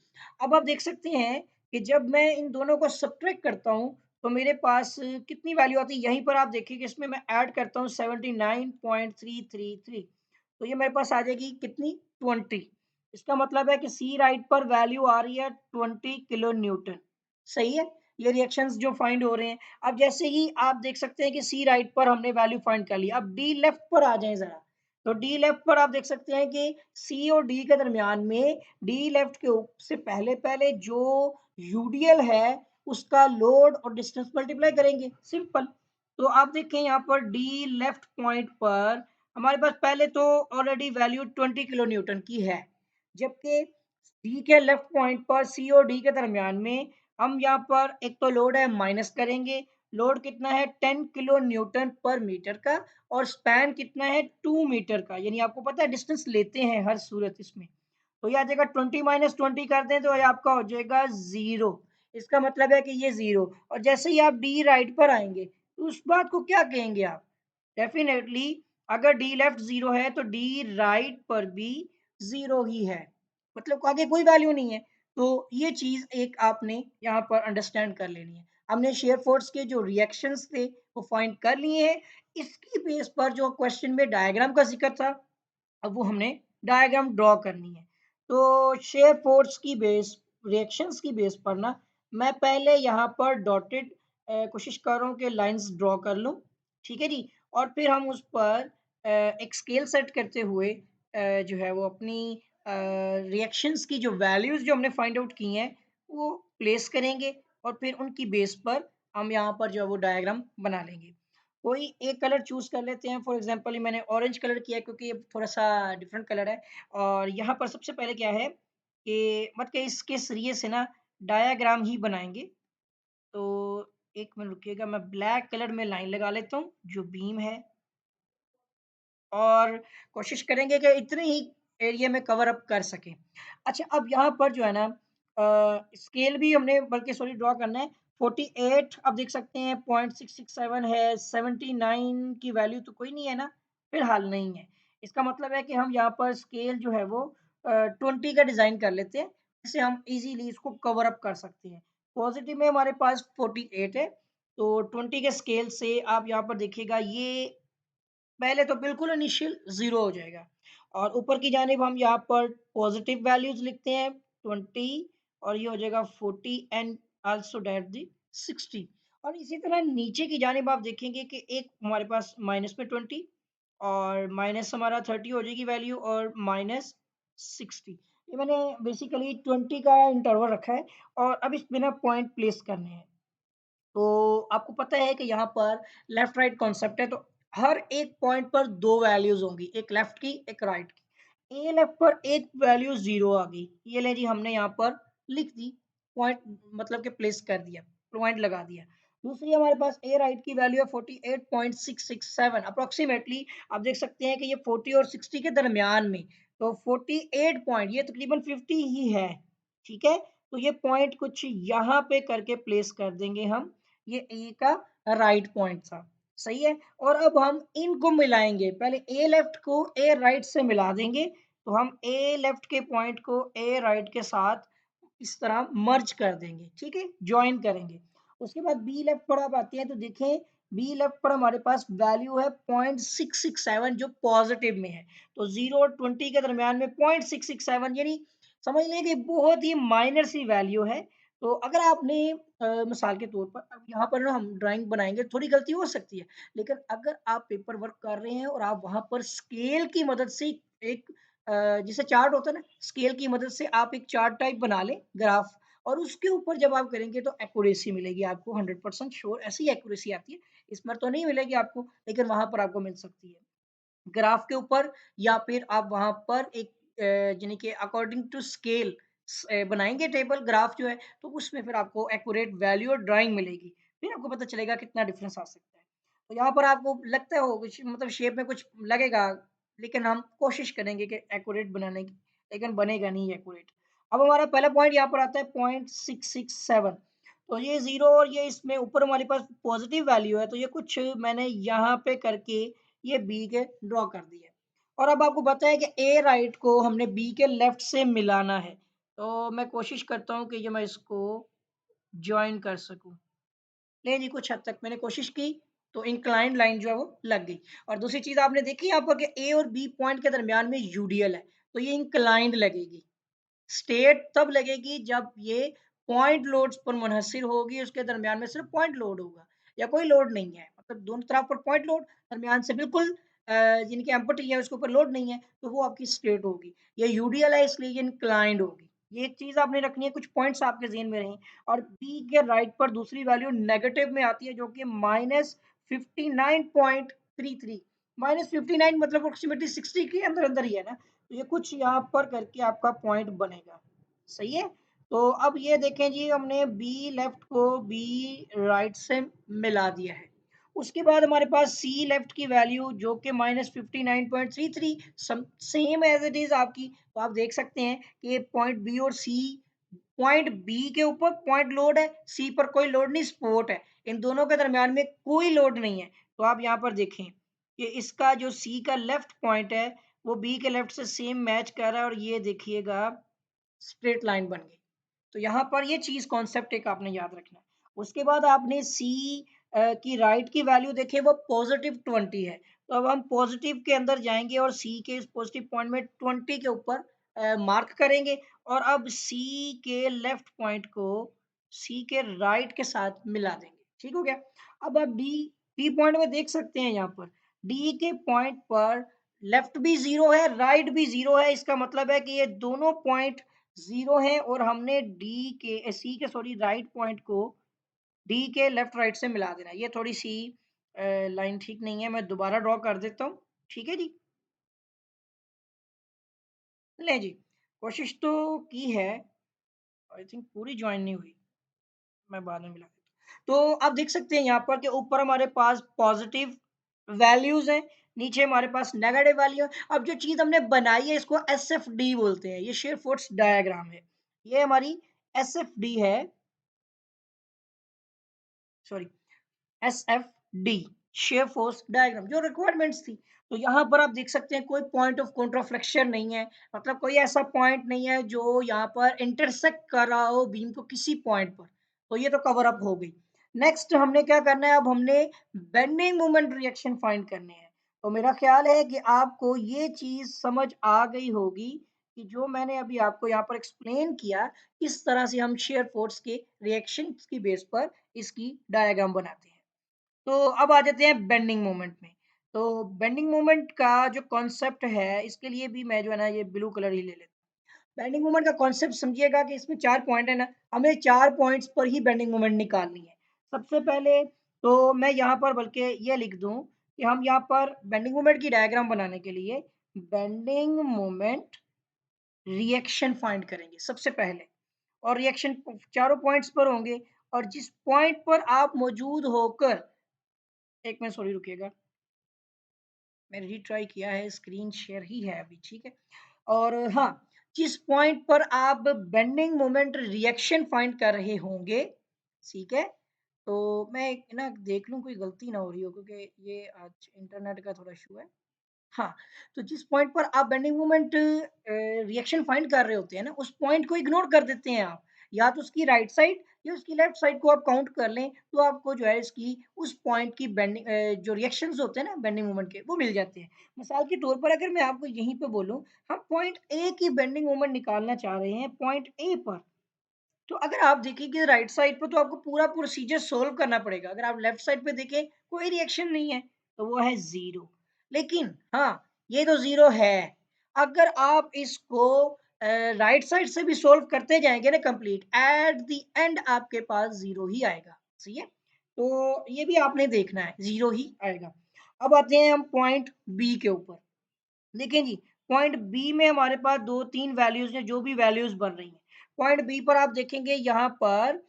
अब आप देख सकते हैं कि जब मैं इन दोनों को सब्ट्रैक्ट करता हूँ, तो मेरे पास कितनी वैल्यू आती है? यहीं पर आप देखिए कि इसमें मैं ऐड करता हूँ 79.333, तो ये मेरे पास आ जाएगी कितनी? 20। इसका मतलब है कि सी राइट पर वैल्यू आ रही है 20 किलो न्यूटन। सही है? ये रिएक्शंस जो फाइंड हो रहे हैं। अब जैसे ही आप देख सकते हैं कि सी राइट पर हमने वैल्यू फाइंड कर ली। अब डी लेफ्ट पर आ जाएँ ज़रा। तो डी लेफ्ट पर आप देख सकते हैं कि सी और डी के दरमियान में डी लेफ्ट के से पहले पहले जो यूडीएल है उसका लोड और डिस्टेंस मल्टीप्लाई करेंगे, सिंपल। तो आप देखें यहाँ पर डी लेफ्ट पॉइंट पर हमारे पास पहले तो ऑलरेडी वैल्यू 20 किलो न्यूटन की है, जबकि डी के लेफ्ट पॉइंट पर सी और डी के दरमियान में हम यहाँ पर एक तो लोड है माइनस करेंगे। लोड कितना है? 10 किलो न्यूटन पर मीटर का, और स्पैन कितना है? 2 मीटर का। यानी आपको पता है डिस्टेंस लेते हैं हर सूरत इसमें। तो ये आ जाएगा 20 माइनस 20 कर दें तो ये आपका हो जाएगा 0। इसका मतलब है कि ये 0। और जैसे ही आप डी राइट पर आएँगे, तो उस बात को क्या कहेंगे आप? डेफ़िनेटली अगर डी लेफ्ट 0 है तो डी राइट पर भी 0 ही है। मतलब आगे कोई वैल्यू नहीं है। तो ये चीज़ एक आपने यहाँ पर अंडरस्टैंड कर लेनी है। हमने शेयर फोर्स के जो रिएक्शंस थे वो फाइंड कर लिए हैं। इसकी बेस पर जो क्वेश्चन में डायग्राम का ज़िक्र था, अब वो हमने डायग्राम ड्रॉ करनी है। तो शेयर फोर्स की बेस रिएक्शंस की बेस पर ना मैं पहले यहाँ पर डॉटेड कोशिश कर रहा हूँ कि लाइंस ड्रॉ कर लूँ, ठीक है जी? और फिर हम उस पर एक स्केल सेट करते हुए जो है वो अपनी रिएक्शंस की जो वैल्यूज़ जो हमने फाइंड आउट की हैं, वो प्लेस करेंगे और फिर उनकी बेस पर हम यहाँ पर जो है वो डायग्राम बना लेंगे। कोई एक कलर चूज़ कर लेते हैं। फॉर एग्ज़ाम्पल मैंने ऑरेंज कलर किया है क्योंकि ये थोड़ा-सा डिफरेंट कलर है। और यहाँ पर सबसे पहले क्या है कि मतलब कि इसके ज़रिए से ना डायग्राम ही बनाएँगे। तो 1 मिनट रुकिएगा, मैं ब्लैक कलर में लाइन लगा लेता हूँ, जो बीम है। और कोशिश करेंगे कि इतने ही एरिया में कवर अप कर सकें। अच्छा, अब यहाँ पर जो है ना स्केल भी हमने बल्कि सॉरी ड्रॉ करना है। 48 आप देख सकते हैं 0.667 है, 79 की वैल्यू तो कोई नहीं है ना? फिलहाल नहीं है। इसका मतलब है कि हम यहाँ पर स्केल जो है वो 20 का डिज़ाइन कर लेते हैं, जिससे हम इज़िली इसको कवर अप कर सकते हैं। पॉज़िटिव में हमारे पास 48 है, तो 20 के स्केल से आप यहाँ पर देखिएगा ये पहले तो बिल्कुल इनिशियल 0 हो जाएगा। और ऊपर की जानिब हम यहाँ पर पॉजिटिव वैल्यूज़ लिखते हैं 20, और ये हो जाएगा 40 एंड आल्सो दैट द 60। और इसी तरह नीचे की जानिब आप देखेंगे कि एक हमारे पास माइनस में 20 और माइनस हमारा 30 हो जाएगी वैल्यू, और माइनस 60। ये मैंने बेसिकली 20 का इंटरवल रखा है और अब इसमें ना पॉइंट प्लेस करने हैं। तो आपको पता है कि यहाँ पर लेफ्ट राइट कॉन्सेप्ट है, तो हर एक पॉइंट पर 2 वैल्यूज़ होंगी, एक लेफ्ट की, एक राइट की। ए लेफ्ट पर एक वैल्यू 0 आ गई। ये लें जी, हमने यहाँ पर लिख दी, पॉइंट मतलब कि प्लेस कर दिया, पॉइंट लगा दिया। दूसरी हमारे पास ए राइट की वैल्यू है 48.667 अप्रॉक्सिमेटली। आप देख सकते हैं कि ये 40 और 60 के दरमियान में, तो 48 पॉइंट ये तकरीबन 50 ही है, ठीक है? तो ये पॉइंट कुछ यहाँ पे करके प्लेस कर देंगे हम। ये ए का राइट पॉइंट था, सही है? और अब हम इनको मिलाएँगे, पहले ए लेफ्ट को ए राइट से मिला देंगे, तो हम ए लेफ्ट के पॉइंट को ए राइट के साथ इस तरह मर्ज कर देंगे, ठीक है, ज्वाइन करेंगे। उसके बाद बी लेफ्ट पर आप आते हैं तो देखें बी लेफ्ट पर हमारे पास वैल्यू है 0.667 जो पॉजिटिव में है। तो 0 और 20 के दरमियान में 0.667 यानी समझ लें कि बहुत ही माइनर सी वैल्यू है। तो अगर आपने मिसाल के तौर पर अब यहाँ पर ना हम ड्राइंग बनाएंगे थोड़ी गलती हो सकती है, लेकिन अगर आप पेपर वर्क कर रहे हैं और आप वहां पर स्केल की मदद से एक जैसे चार्ट होता है ना, स्केल की मदद से आप एक चार्ट टाइप बना लें ग्राफ, और उसके ऊपर जब आप करेंगे तो एक्यूरेसी मिलेगी आपको 100% श्योर, ऐसी एक्यूरेसी आती है। इसमें तो नहीं मिलेगी आपको, लेकिन वहां पर आपको मिल सकती है ग्राफ के ऊपर, या फिर आप वहां पर एक यानी कि अकॉर्डिंग टू स्केल बनाएंगे टेबल ग्राफ जो है, तो उसमें फिर आपको एक्यूरेट वैल्यू और ड्राइंग मिलेगी। फिर आपको पता चलेगा कितना डिफरेंस आ सकता है। तो यहाँ पर आपको लगता हो कुछ मतलब शेप में कुछ लगेगा, लेकिन हम कोशिश करेंगे कि एक्यूरेट बनाने की, लेकिन बनेगा नहीं एक्यूरेट। अब हमारा पहला पॉइंट यहाँ पर आता है 0.667। तो ये जीरो और ये इसमें ऊपर हमारे पास पॉजिटिव वैल्यू है, तो ये कुछ मैंने यहाँ पे करके ये बी के ड्रॉ कर दिए। और अब आपको पता है कि ए राइट को हमने बी के लेफ्ट से मिलाना है। तो मैं कोशिश करता हूँ कि ये मैं इसको ज्वाइन कर सकूं। नहीं जी, कुछ हद तक मैंने कोशिश की तो इंक्लाइंड लाइन जो है वो लग गई। और दूसरी चीज आपने देखी यहाँ पर कि ए और बी पॉइंट के दरमियान में यूडीएल है, तो ये इंक्लाइंड लगेगी। स्टेट तब लगेगी जब ये पॉइंट लोड्स पर मुनहसर होगी, उसके दरमियान में सिर्फ पॉइंट लोड होगा या कोई लोड नहीं है, मतलब दोनों तरफ पर पॉइंट लोड, दरमियान से बिल्कुल जिनकी एम्पटी है उसके ऊपर लोड नहीं है, तो वो आपकी स्टेट होगी। ये यूडीएल है इसलिए ये इंक्लाइंड होगी। ये एक चीज आपने रखनी है, कुछ पॉइंट्स आपके जेहन में रहें। और बी के राइट पर दूसरी वैल्यू नेगेटिव में आती है जो कि -59.33। -59 मतलब अप्रोक्सीमेटली 60 के अंदर अंदर ही है ना, तो ये कुछ यहाँ पर करके आपका पॉइंट बनेगा। सही है। तो अब ये देखें जी, हमने बी लेफ्ट को बी राइट से मिला दिया है। उसके बाद हमारे पास सी लेफ्ट की वैल्यू जो कि -59.33 सेम एज इट इज आपकी। तो आप देख सकते हैं कि पॉइंट बी और सी, पॉइंट बी के ऊपर पॉइंट लोड है, सी पर कोई लोड नहीं, सपोर्ट है। इन दोनों के दरमियान में कोई लोड नहीं है। तो आप यहाँ पर देखें कि इसका जो सी का लेफ्ट पॉइंट है वो बी के लेफ्ट से सेम मैच कर रहा है, और ये देखिएगा स्ट्रेट लाइन बन गई। तो यहाँ पर ये चीज कॉन्सेप्ट एक आपने याद रखना है। उसके बाद आपने सी की राइट की वैल्यू देखे वो +20 है। तो अब हम पॉजिटिव के अंदर जाएंगे और सी के इस पॉजिटिव पॉइंट में 20 के ऊपर मार्क करेंगे, और अब सी के लेफ्ट पॉइंट को सी के राइट के साथ मिला देंगे। ठीक हो गया। अब आप डी डी पॉइंट में देख सकते हैं यहाँ पर डी के पॉइंट पर लेफ्ट भी जीरो है, राइट भी जीरो है। इसका मतलब है कि ये दोनों पॉइंट जीरो है, और हमने डी के सी के सॉरी राइट पॉइंट को डी के लेफ्ट राइट से मिला देना है। ये थोड़ी सी लाइन ठीक नहीं है, मैं दोबारा ड्रॉ कर देता हूँ। ठीक है जी। ले जी, कोशिश तो की है, आई थिंक पूरी ज्वाइन नहीं हुई, मैं बाद में मिला देता हूँ। तो आप देख सकते हैं यहाँ पर कि ऊपर हमारे पास पॉजिटिव वैल्यूज हैं, नीचे हमारे पास नेगेटिव वैल्यू है। अब जो चीज हमने बनाई है इसको एस एफ डी बोलते हैं, ये शेयर फोर्स डायग्राम है। ये हमारी एस एफ डी है, sorry S F D, shear force diagram जो रिक्वायरमेंट्स थी। तो यहाँ पर आप देख सकते हैं कोई पॉइंट ऑफ कॉन्ट्राफ्लेक्शन नहीं है, मतलब कोई ऐसा पॉइंट नहीं है जो यहाँ पर इंटरसेक्ट कर रहा हो बीम को किसी पॉइंट पर। तो ये तो कवर अप हो गई। नेक्स्ट हमने क्या करना है, अब हमने बेंडिंग मोमेंट रिएक्शन फाइंड करने हैं। तो मेरा ख्याल है कि आपको ये चीज समझ आ गई होगी कि जो मैंने अभी आपको यहाँ पर एक्सप्लेन किया, किस तरह से हम शेयर फोर्स के रिएक्शन की बेस पर इसकी डायग्राम बनाते हैं। तो अब आ जाते हैं बेंडिंग मोमेंट में। तो बेंडिंग मोमेंट का जो कॉन्सेप्ट है, इसके लिए भी मैं जो है ना ये ब्लू कलर ही ले लेता हूँ। बेंडिंग मोमेंट का कॉन्सेप्ट समझिएगा कि इसमें 4 पॉइंट है ना, हमें 4 पॉइंट्स पर ही बेंडिंग मोमेंट निकालनी है। सबसे पहले तो मैं यहाँ पर बल्कि ये लिख दूं कि हम यहाँ पर बेंडिंग मोमेंट की डायग्राम बनाने के लिए बेंडिंग मोमेंट रिएक्शन फाइंड करेंगे सबसे पहले। और रिएक्शन चारों पॉइंट्स पर होंगे, और जिस पॉइंट पर आप मौजूद होकर, एक मिनट सॉरी रुकिएगा, मैंने रीट्राई किया है, स्क्रीन शेयर ही है अभी, ठीक है। और हाँ, जिस पॉइंट पर आप बेंडिंग मोमेंट रिएक्शन फाइंड कर रहे होंगे, ठीक है। तो मैं ना देख लूं कोई गलती ना हो रही हो, क्योंकि ये आज इंटरनेट का थोड़ा इशू है। हाँ, तो जिस पॉइंट पर आप बेंडिंग मोमेंट रिएक्शन फाइंड कर रहे होते हैं ना, उस पॉइंट को इग्नोर कर देते हैं आप। या तो उसकी राइट साइड या उसकी लेफ्ट साइड को आप काउंट कर लें तो आपको जो है इसकी उस पॉइंट की बेंडिंग जो रिएक्शंस होते हैं ना बेंडिंग मोमेंट के वो मिल जाते हैं। मिसाल के तौर पर अगर मैं आपको यहीं पे बोलूं हम पॉइंट ए की बेंडिंग मोमेंट निकालना चाह रहे हैं पॉइंट ए पर, तो अगर आप देखेंगे राइट साइड पे तो आपको पूरा प्रोसीजर सोल्व करना पड़ेगा। अगर आप लेफ्ट साइड पे देखें कोई रिएक्शन नहीं है तो वो है जीरो। लेकिन हाँ, ये तो जीरो है। अगर आप इसको राइट साइड से भी सोल्व करते जाएंगे ना कंप्लीट, एट द एंड आपके पास जीरो ही आएगा। सही है, तो ये भी आपने देखना है, जीरो ही आएगा। अब आते हैं हम पॉइंट बी के ऊपर। देखें जी, पॉइंट बी में हमारे पास दो तीन वैल्यूज हैं जो भी वैल्यूज बन रही हैं। पॉइंट बी पर आप देखेंगे यहाँ पर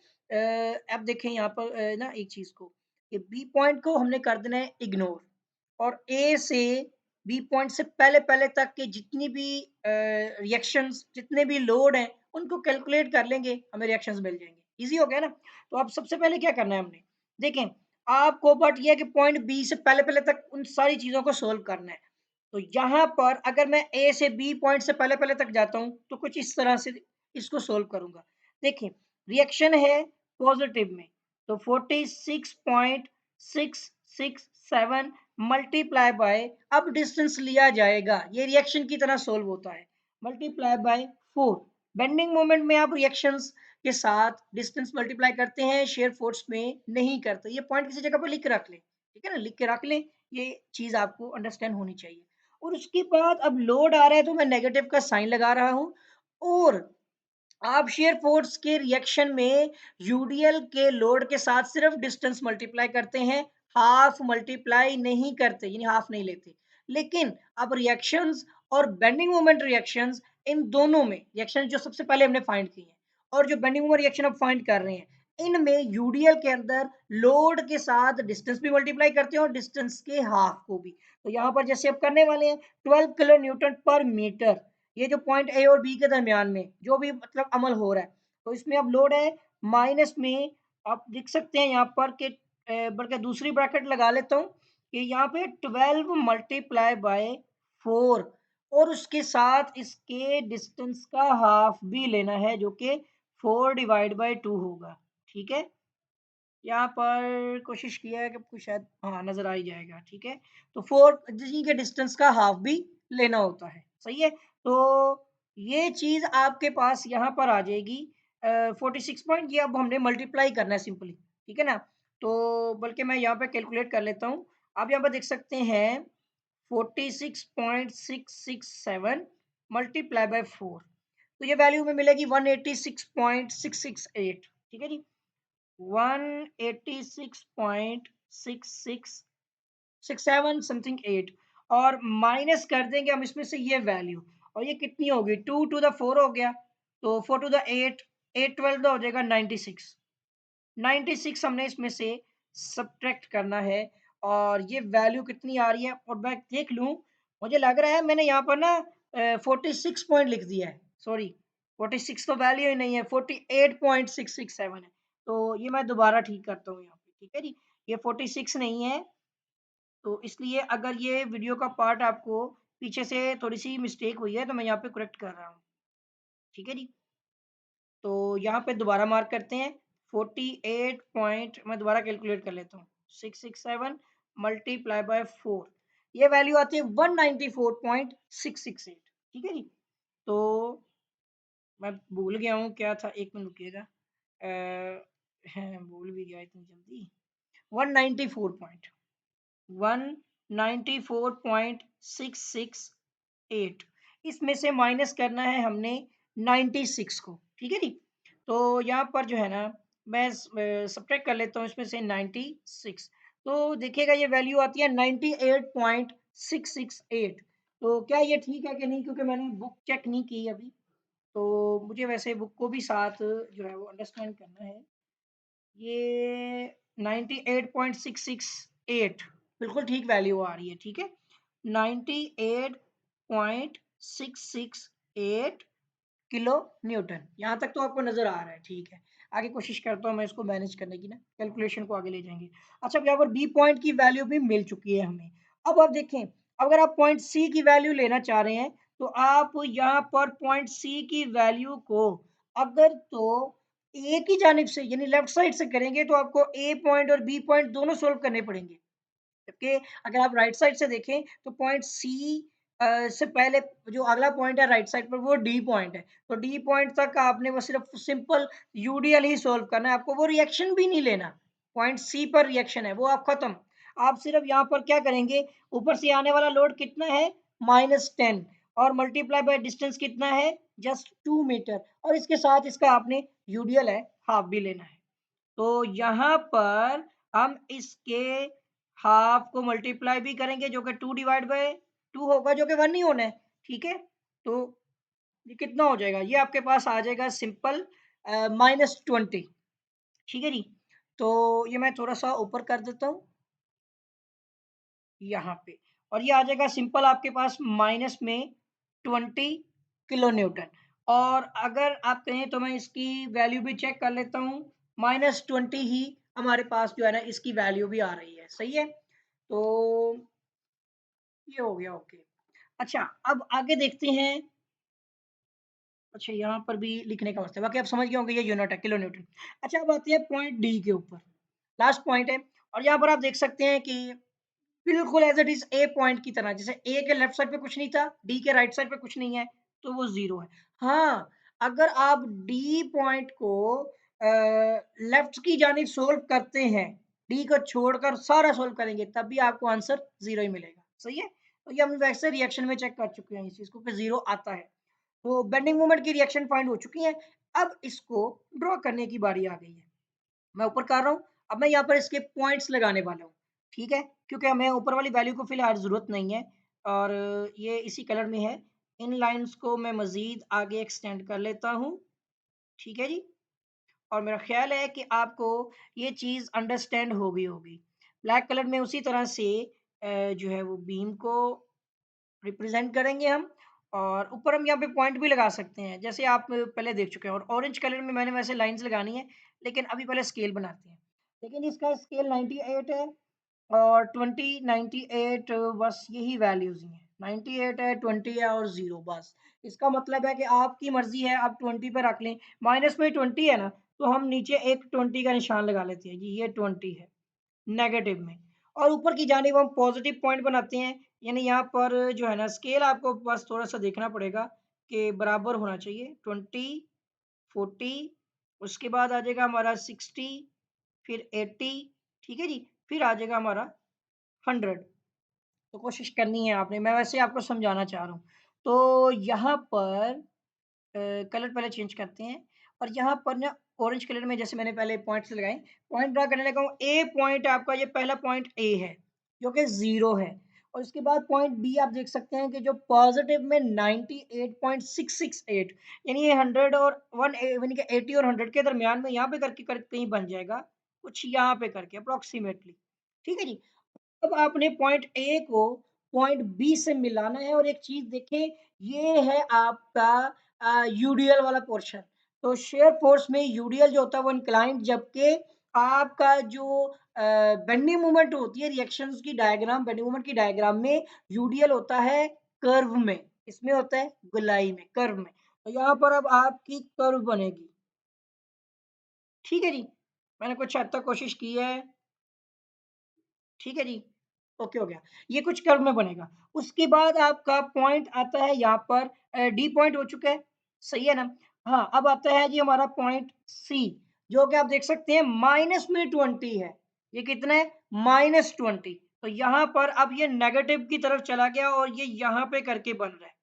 अब देखें यहाँ पर ना एक चीज को, कि बी पॉइंट को हमने कर देना है इग्नोर, और ए से बी पॉइंट से पहले पहले तक के जितनी भी रिएक्शंस जितने भी लोड हैं उनको कैलकुलेट कर लेंगे, हमें रिएक्शंस मिल जाएंगे। इजी हो गया ना। तो अब सबसे पहले क्या करना है हमने, देखें आपको बट ये है कि पॉइंट बी से पहले पहले तक उन सारी चीजों को सोल्व करना है। तो यहाँ पर अगर मैं ए से बी पॉइंट से पहले पहले तक जाता हूँ तो कुछ इस तरह से इसको सोल्व करूंगा। देखिए रिएक्शन है पॉजिटिव में, तो 46.667 मल्टीप्लाई बाय, अब डिस्टेंस लिया जाएगा, ये रिएक्शन की तरह सोल्व होता है, मल्टीप्लाई बाय 4। बेंडिंग मोमेंट में आप रिएक्शंस के साथ डिस्टेंस मल्टीप्लाई करते हैं, शेयर फोर्स में नहीं करते। ये पॉइंट किसी जगह पर लिख रख लें, ठीक है ना, लिख के रख लें, ये चीज आपको अंडरस्टैंड होनी चाहिए। और उसके बाद अब लोड आ रहा है तो मैं नेगेटिव का साइन लगा रहा हूं, और आप शेयर फोर्स के रिएक्शन में यूडीएल के लोड के साथ सिर्फ डिस्टेंस मल्टीप्लाई करते हैं, हाफ मल्टीप्लाई नहीं करते, यानी हाफ नहीं लेते। लेकिन अब रिएक्शंस और बेंडिंग मोमेंट रिएक्शंस, इन दोनों में रिएक्शन जो सबसे पहले हमने फाइंड की है और जो बेंडिंग मोमेंट रिएक्शन अब फाइंड कर रहे हैं, इनमें यूडीएल के अंदर लोड के साथ डिस्टेंस भी मल्टीप्लाई करते हैं और डिस्टेंस के हाफ को भी। तो यहाँ पर जैसे अब करने वाले हैं 12 किलो न्यूटन पर मीटर, ये जो पॉइंट ए और बी के दरमियान में जो भी मतलब अमल हो रहा है, तो इसमें अब लोड है माइनस में, आप देख सकते हैं यहाँ पर कि बल्कि दूसरी ब्रैकेट लगा लेता हूँ कि यहाँ पे 12 मल्टीप्लाई बाय 4, और उसके साथ इसके डिस्टेंस का हाफ भी लेना है जो कि 4 डिवाइड बाय 2 होगा। ठीक है, यहाँ पर कोशिश किया है कि आपको शायद हाँ नजर आ ही जाएगा। ठीक है, तो 4 जी के डिस्टेंस का हाफ भी लेना होता है। सही है, तो ये चीज आपके पास यहाँ पर आ जाएगी 46 पॉइंट, ये अब हमने मल्टीप्लाई करना है सिंपली। ठीक है ना, तो बल्कि मैं यहाँ पे कैलकुलेट कर लेता हूँ। आप यहाँ पर देख सकते हैं 46.667 मल्टीप्लाई बाय 4, तो ये वैल्यू में मिलेगी 186.668। ठीक है जी, 186.6667 समथिंग 8, और माइनस कर देंगे हम इसमें से ये वैल्यू, और ये कितनी होगी, 2 टू द 4 हो गया, तो 4 टू द 8, 8 12 हो जाएगा 96। 96 हमने इसमें से सब्ट्रैक्ट करना है, और ये वैल्यू कितनी आ रही है, और मैं देख लूं, मुझे लग रहा है मैंने यहाँ पर ना 46 पॉइंट लिख दिया है, सॉरी 46 तो वैल्यू ही नहीं है, 48.667 है। तो ये मैं दोबारा ठीक करता हूँ यहाँ पे। ठीक है जी, ये 46 नहीं है, तो इसलिए अगर ये वीडियो का पार्ट आपको पीछे से थोड़ी सी मिस्टेक हुई है तो मैं यहाँ पे करेक्ट कर रहा हूँ। ठीक है जी, तो यहाँ पे दोबारा मार्क करते हैं 48 पॉइंट, मैं दोबारा कैलकुलेट कर लेता हूँ, 667 मल्टीप्लाई बाय 4, ये वैल्यू आती है 194.668। ठीक है जी, तो मैं भूल गया हूँ क्या था, एक मिनट रुकिएगा, भूल भी गया इतनी जल्दी। 194 पॉइंट, 194.668, इसमें से माइनस करना है हमने 96 को। ठीक है जी, तो यहाँ पर जो है ना मैं सब्ट्रैक्ट कर लेता हूँ इसमें से 96, तो देखिएगा ये वैल्यू आती है 98.668। तो क्या ये ठीक है कि नहीं, क्योंकि मैंने बुक चेक नहीं की अभी, तो मुझे वैसे बुक को भी साथ जो है वो अंडरस्टैंड करना है। ये 98.668 बिल्कुल ठीक वैल्यू आ रही है। ठीक है, 98.668 किलो न्यूटन, यहाँ तक तो आपको नजर आ रहा है। ठीक है, आगे कोशिश करता हूँ मैं इसको मैनेज करने की ना, कैलकुलेशन को आगे ले जाएंगे। अच्छा, अब यहाँ पर बी पॉइंट की वैल्यू भी मिल चुकी है हमें। अब आप देखें, अगर आप पॉइंट सी की वैल्यू लेना चाह रहे हैं तो आप यहाँ पर पॉइंट सी की वैल्यू को अगर तो एक ही जानिब से यानी लेफ्ट साइड से करेंगे तो आपको ए पॉइंट और बी पॉइंट दोनों सॉल्व करने पड़ेंगे। जबकि अगर आप राइट साइड से देखें तो पॉइंट सी से पहले जो अगला पॉइंट है राइट साइड पर वो डी पॉइंट है। तो डी पॉइंट तक आपने वो सिर्फ सिंपल यूडीएल ही सॉल्व करना है, आपको वो रिएक्शन भी नहीं लेना। पॉइंट सी पर रिएक्शन है वो आप खत्म। आप सिर्फ यहाँ पर क्या करेंगे, ऊपर से आने वाला लोड कितना है -10 और मल्टीप्लाई बाय डिस्टेंस कितना है जस्ट 2 मीटर और इसके साथ इसका आपने यूडीएल है हाफ भी लेना है। तो यहाँ पर हम इसके हाफ को मल्टीप्लाई भी करेंगे जो कि 2 डिवाइड बाय 2 होगा जो कि 1 ही होना है, ठीक है? तो ये कितना हो जाएगा? ये आपके पास आ जाएगा सिंपल -20, ठीक है जी? तो ये मैं थोड़ा-सा ऊपर कर देता हूँ यहाँ पे और ये आ जाएगा सिंपल आपके पास माइनस में 20 किलो न्यूटन और अगर आप कहें तो मैं इसकी वैल्यू भी चेक कर लेता हूँ -20 ही हमारे पास जो है ना इसकी वैल्यू भी आ रही है, सही है? तो ये हो गया ओके। अच्छा अब आगे देखते हैं। अच्छा यहाँ पर भी लिखने का मसला है, बाकी आप समझ गए होंगे ये यूनिट है किलो न्यूटन। अच्छा अब आते हैं पॉइंट डी के ऊपर, लास्ट पॉइंट है और यहाँ पर आप देख सकते हैं कि बिल्कुल as it is a point की तरह, जैसे ए के लेफ्ट साइड पे कुछ नहीं था, डी के राइट साइड पे कुछ नहीं है, तो वो 0 है। हाँ, अगर आप डी पॉइंट को लेफ्ट की जानिब सोल्व करते हैं, डी को छोड़कर सारा सोल्व करेंगे, तब भी आपको आंसर 0 ही मिलेगा, सही है? तो ये हम वैसे रिएक्शन में चेक कर चुके हैं इस चीज़ को कि 0 आता है। तो बेंडिंग मोमेंट की रिएक्शन फाइंड हो चुकी है, अब इसको ड्रॉ करने की बारी आ गई है। मैं ऊपर कर रहा हूँ, अब मैं यहाँ पर इसके पॉइंट्स लगाने वाला हूँ, ठीक है? क्योंकि हमें ऊपर वाली वैल्यू को फिलहाल ज़रूरत नहीं है और ये इसी कलर में है। इन लाइन्स को मैं मज़ीद आगे एक्सटेंड कर लेता हूँ, ठीक है जी? और मेरा ख़्याल है कि आपको ये चीज़ अंडरस्टैंड हो गई होगी। ब्लैक कलर में उसी तरह से जो है वो बीम को रिप्रेजेंट करेंगे हम और ऊपर हम यहाँ पे पॉइंट भी लगा सकते हैं जैसे आप पहले देख चुके हैं और ऑरेंज कलर में मैंने वैसे लाइंस लगानी है लेकिन अभी पहले स्केल बनाते हैं लेकिन इसका स्केल 98 है और 20 98 बस यही वैल्यूज ही हैं 98 है 20 है और 0 बस इसका मतलब है कि आपकी मर्जी है आप 20 पे रख लें माइनस में 20 है ना तो हम नीचे एक 20 का निशान लगा लेते हैं जी ये 20 है नेगेटिव में और ऊपर की जानिब हम पॉजिटिव पॉइंट बनाते हैं यानी यहाँ पर जो है ना स्केल आपको बस थोड़ा सा देखना पड़ेगा कि बराबर होना चाहिए 20 40 उसके बाद आ जाएगा हमारा 60 फिर 80 ठीक है जी फिर आ जाएगा हमारा 100 तो कोशिश करनी है आपने मैं वैसे आपको समझाना चाह रहा हूँ तो यहाँ पर कलर पहले चेंज करते हैं और यहाँ पर ना ऑरेंज कलर में जैसे मैंने पहले पॉइंट्स लगाए पॉइंट ड्रा करने लगा हूँ ए पॉइंट आपका ये पहला पॉइंट ए है जो कि 0 है और इसके बाद पॉइंट बी आप देख सकते हैं कि जो पॉजिटिव में 98.668 यानी ये 100 और 1 यानी कि 80 और 100 के दरमियान में यहाँ पे करके कहीं बन जाएगा कुछ यहाँ पे करके अप्रोक्सीमेटली ठीक है जी अब आपने पॉइंट ए को पॉइंट बी से मिलाना है और एक चीज देखें ये है आपका यूडीएल वाला पोर्शन तो शेयर फोर्स में यूडीएल जो होता है वो इंक्लाइंड जबकि आपका जो बेंडिंग मोमेंट होती है रिएक्शंस की डायग्राम बेंडिंग मोमेंट की डायग्राम में यूडीएल होता है कर्व में इसमें होता है गोलाई में कर्व में तो यहाँ पर अब आपकी कर्व बनेगी ठीक है जी मैंने कुछ हद तक कोशिश की है ठीक है जी ओके हो गया ये कुछ कर्व में बनेगा उसके बाद आपका पॉइंट आता है यहाँ पर डी पॉइंट हो चुका है सही है ना हाँ अब आता है जी हमारा पॉइंट सी जो कि आप देख सकते हैं माइनस में 20 है ये कितना है -20 तो यहाँ पर अब ये नेगेटिव की तरफ चला गया और ये यहाँ पे करके बन रहा है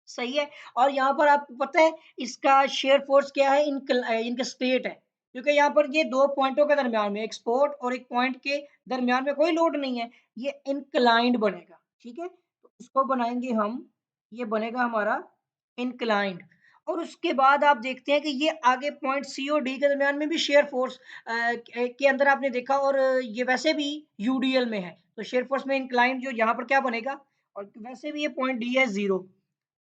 सही है और यहाँ पर आपको पता है इसका शेयर फोर्स क्या है इनका स्टेट है क्योंकि यहाँ पर ये दो पॉइंटों के दरमियान में एक स्पॉट और एक पॉइंट के दरमियान में कोई लोड नहीं है ये इंक्लाइंड बनेगा ठीक है तो इसको बनाएंगे हम ये बनेगा हमारा इंक्लाइंड और उसके बाद आप देखते हैं कि ये आगे पॉइंट सी और डी के दरमियान में भी शेयर फोर्स के अंदर आपने देखा और ये वैसे भी यूडीएल में है तो शेयर फोर्स में इंक्लाइंड जो यहाँ पर क्या बनेगा और वैसे भी ये पॉइंट डी है 0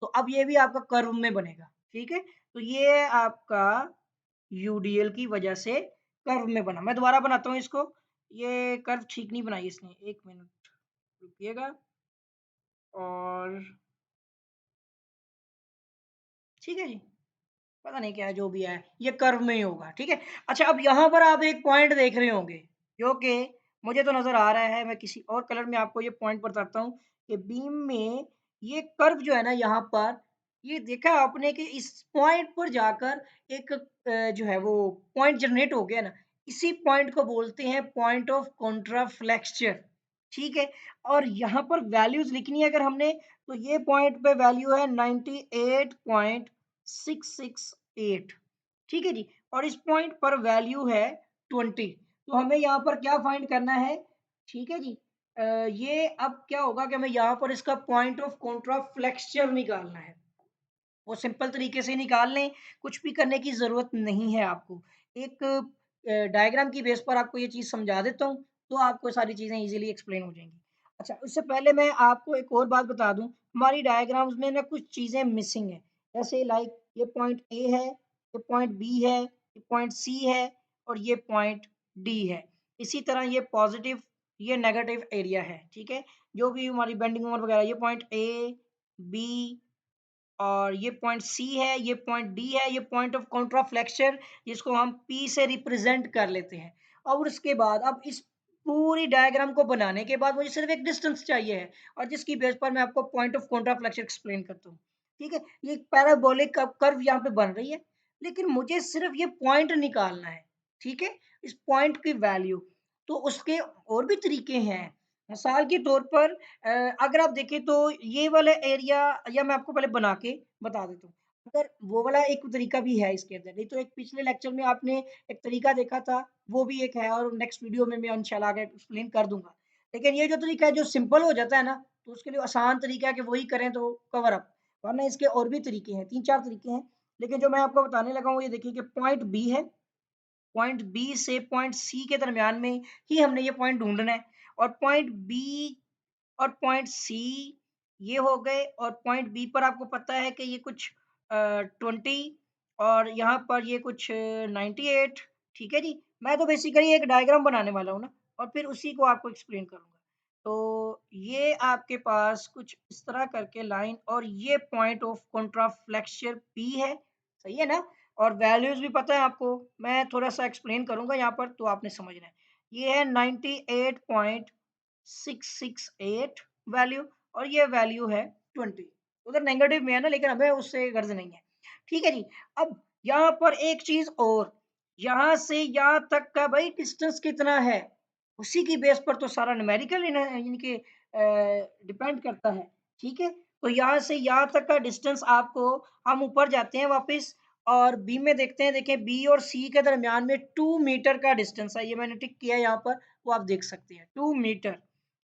तो अब ये भी आपका कर्व में बनेगा ठीक है तो ये आपका यूडीएल की वजह से कर्व में बना मैं दोबारा बनाता हूँ इसको ये कर्व ठीक नहीं बनाई इसने एक मिनट रुकिएगा और ठीक है जी पता नहीं क्या है, जो भी है, ये कर्व में ही होगा, ठीक है? अच्छा, अब यहाँ पर आप एक पॉइंट देख रहे होंगे, जो कि मुझे तो नज़र आ रहा है, मैं किसी और कलर में आपको ये पॉइंट बताता हूँ कि बीम में ये कर्व जो है ना यहाँ पर, ये देखा आपने कि इस पॉइंट पर जाकर एक जो है वो पॉइंट जनरेट हो गया ना, इसी पॉइंट को बोलते हैं पॉइंट ऑफ कॉन्ट्राफ्लेक्चर, ठीक है? और यहाँ पर वैल्यूज़ लिखनी है अगर हमने, तो ये पॉइंट पे वैल्यू है 98.668, ठीक है जी? और इस पॉइंट पर वैल्यू है 20, तो हमें यहाँ पर क्या फाइंड करना है, ठीक है जी? ये अब क्या होगा कि हमें यहाँ पर इसका पॉइंट ऑफ कॉन्ट्राफ्लेक्चर निकालना है। वो सिंपल तरीके से निकाल लें, कुछ भी करने की ज़रूरत नहीं है आपको। एक डायग्राम की बेस पर आपको ये चीज़ समझा देता हूँ, तो आपको सारी चीज़ें ईज़िली एक्सप्लेन हो जाएँगी। अच्छा, उससे पहले मैं आपको एक और बात बता दूँ, हमारी डायग्राम्स में ना कुछ चीज़ें मिसिंग हैं। जैसे लाइक ये पॉइंट ए है, ये पॉइंट बी है, ये पॉइंट सी है और ये पॉइंट डी है। इसी तरह ये पॉज़िटिव, ये नेगेटिव एरिया है, ठीक है? जो भी हमारी बेंडिंग मोमेंट वगैरह, ये पॉइंट ए, बी और ये पॉइंट सी है, ये पॉइंट डी है, ये पॉइंट ऑफ कॉन्ट्राफ्लेक्चर जिसको हम पी से रिप्रेजेंट कर लेते हैं। और उसके बाद अब इस पूरी डायग्राम को बनाने के बाद मुझे सिर्फ एक डिस्टेंस चाहिए है और जिसकी बेस पर मैं आपको पॉइंट ऑफ कॉन्ट्राफ्लेक्चर एक्सप्लेन करता हूँ। ठीक है? ये पैराबोलिक कर्व यहाँ पे बन रही है, लेकिन मुझे सिर्फ ये पॉइंट निकालना है। ठीक है? इस पॉइंट की वैल्यू, तो उसके और भी तरीके हैं। मिसाल के तौर पर अगर आप देखें तो ये वाला एरिया, या मैं आपको पहले बना के बता देता हूँ। अगर वो वाला एक तरीका भी है इसके अंदर, नहीं तो एक पिछले लेक्चर में आपने एक तरीका देखा था, वो भी एक है और नेक्स्ट वीडियो में मैं इंशाल्लाह आगे एक्सप्लेन कर दूँगा। लेकिन ये जो तरीका है जो सिंपल हो जाता है ना, तो उसके लिए आसान तरीका है कि वही करें तो कवर अप, वरना इसके और भी तरीके हैं, 3-4 तरीके हैं। लेकिन जो मैं आपको बताने लगा हूँ, ये देखिए कि पॉइंट बी है, पॉइंट बी से पॉइंट सी के दरमियान में ही हमने ये पॉइंट ढूँढना है और पॉइंट बी और पॉइंट सी ये हो गए और पॉइंट बी पर आपको पता है कि ये कुछ 20 और यहाँ पर ये कुछ 98, ठीक है जी। मैं तो बेसिकली एक डायग्राम बनाने वाला हूँ ना और फिर उसी को आपको एक्सप्लेन करूँगा। तो ये आपके पास कुछ इस तरह करके लाइन और ये पॉइंट ऑफ कॉन्ट्राफ्लेक्चर पी है, सही है ना? और वैल्यूज़ भी पता है आपको, मैं थोड़ा-सा एक्सप्लेन करूँगा यहाँ पर तो आपने समझना है। ये है 98.668 वैल्यू और ये वैल्यू है 20, उधर नेगेटिव में है ना, लेकिन हमें उससे गर्ज नहीं है। ठीक है जी। अब यहाँ पर एक चीज़ और, यहाँ से यहाँ तक का भाई डिस्टेंस कितना है? उसी की बेस पर तो सारा न्यूमेरिकल यानी कि डिपेंड करता है, ठीक है? तो यहाँ से यहाँ तक का डिस्टेंस आपको, हम ऊपर जाते हैं वापस और बी में देखते हैं, देखें बी और सी के दरमियान में 2 मीटर का डिस्टेंस है, ये मैंने टिक किया है यहाँ पर, वो आप देख सकते हैं 2 मीटर।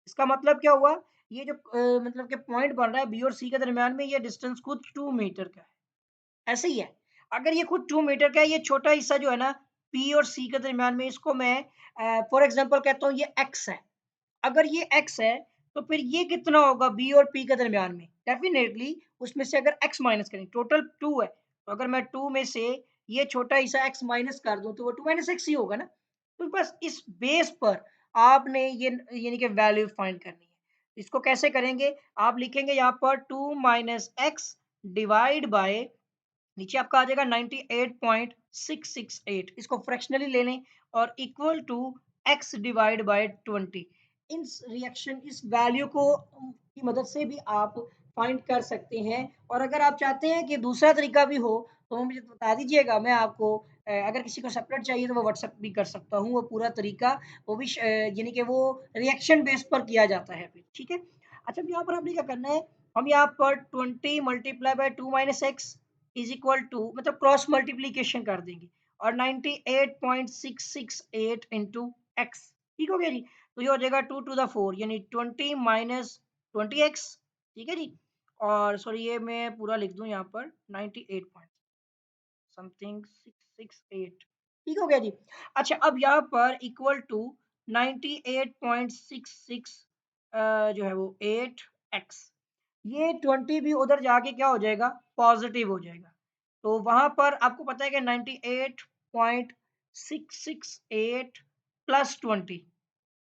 इसका मतलब क्या हुआ? ये जो मतलब कि पॉइंट बन रहा है बी और सी के दरमियान में, ये डिस्टेंस खुद 2 मीटर का है। ऐसे ही है। अगर ये खुद 2 मीटर का है, ये छोटा हिस्सा जो है ना, पी और सी के दरमियान में, इसको मैं फॉर एग्ज़ाम्पल कहता हूँ ये एक्स है। अगर ये x है, तो फिर ये कितना होगा b और p के दरमियान में? डेफ़िनेटली उसमें से अगर x माइनस करें, टोटल 2 है, तो अगर मैं 2 में से ये छोटा हिस्सा x माइनस कर दूँ, तो वो 2 माइनस x ही होगा ना? तो बस इस बेस पर आपने ये यानी कि वैल्यू फाइंड करनी है। इसको कैसे करेंगे? आप लिखेंगे यहाँ पर 2 माइनस x डिवाइड बाय, नीचे आपका आ जाएगा 98.668, इसको फ्रैक्शनली ले लें और equal to x divide by 20। इस वैल्यू को की मदद से भी आप फाइंड कर सकते हैं और अगर आप चाहते हैं कि दूसरा तरीका भी हो तो मुझे बता दीजिएगा, मैं आपको अगर किसी को सेपरेट चाहिए तो वो व्हाट्सएप भी कर सकता हूँ, वो पूरा तरीका, वो भी यानी कि वो रिएक्शन बेस पर किया जाता है फिर, ठीक है? अच्छा, अब यहाँ पर आपने क्या करना है, हम यहाँ पर 20 multiply by 2 minus x is equal to, मतलब क्रॉस मल्टीप्लीकेशन कर देंगे और 98.668 इंटू एक्स, ठीक हो गया जी। तो ये हो जाएगा 2 टू द 4 यानी 20 माइनस 20x, ठीक है जी। और सॉरी, ये मैं पूरा लिख दूं यहाँ पर 98 पॉइंट समथिंग 668, ठीक हो गया जी। अच्छा, अब यहाँ पर इक्वल टू 98.66 जो है वो 8x, ये 20 भी उधर जाके क्या हो जाएगा, पॉजिटिव हो जाएगा। तो वहां पर आपको पता है कि 98.668 प्लस 20,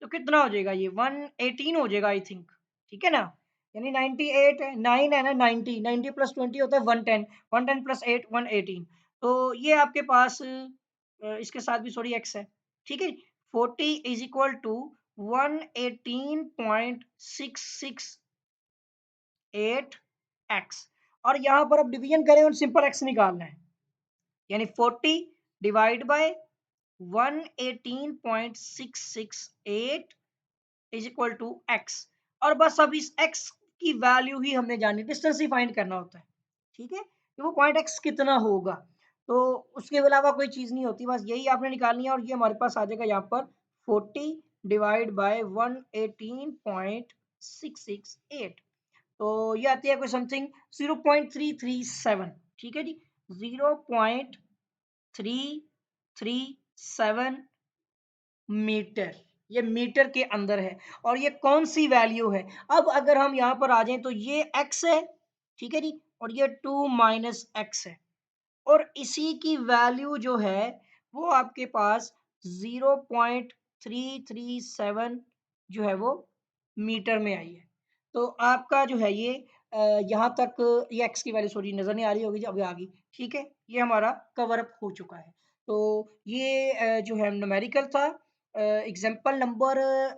तो कितना हो जाएगा, ये 118 हो जाएगा आई थिंक, ठीक है ना? यानी 98 9 है ना, 90 90 प्लस 20 होता है 110, 110 प्लस 8 118। तो ये आपके पास इसके साथ भी सॉरी एक्स है, ठीक है? 40 इज़ इक्वल टू 118.668 एक्स और यहाँ पर अब डिवीज़न करें और सिंपल एक्स निकालना है। यानी 40 divide by 118.668 is equal to x और बस अब इस एक्स की वैल्यू ही हमने जानी, डिस्टेंस ही फाइंड करना होता है, ठीक है? कि वो पॉइंट एक्स कितना होगा, तो उसके अलावा कोई चीज़ नहीं होती, बस यही आपने निकालनी है और ये हमारे पास आ जाएगा यहाँ पर 40 डिवाइड बाय 118.668 तो ये आती है कोई समथिंग 0.337 ठीक है जी 0.337 मीटर ये मीटर के अंदर है और ये कौन सी वैल्यू है अब अगर हम यहाँ पर आ जाएं तो ये x है ठीक है जी और ये 2 माइनस एक्स है और इसी की वैल्यू जो है वो आपके पास 0.337 जो है वो मीटर में आई है तो आपका जो है ये यहाँ तक ये एक्स की वैल्यू सॉरी नजर नहीं आ रही होगी अभी आ गई ठीक है ये हमारा कवर अप हो चुका है तो ये जो है न्यूमेरिकल था एग्जाम्पल नंबर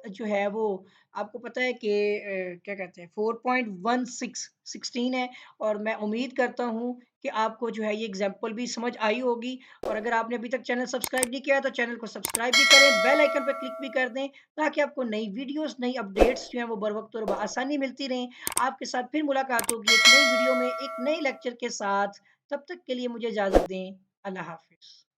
जो है वो आपको पता है कि क्या कहते हैं 4.16 है और मैं उम्मीद करता हूँ कि आपको जो है ये एग्जाम्पल भी समझ आई होगी और अगर आपने अभी तक चैनल सब्सक्राइब नहीं किया है तो चैनल को सब्सक्राइब भी करें बेल आइकन पर क्लिक भी कर दें ताकि आपको नई वीडियोस नई अपडेट्स जो हैं वो बर वक्त और आसानी मिलती रहें आपके साथ फिर मुलाकात होगी एक नई वीडियो में एक नए लेक्चर के साथ तब तक के लिए मुझे इजाज़त दें अल्लाह हाफिज़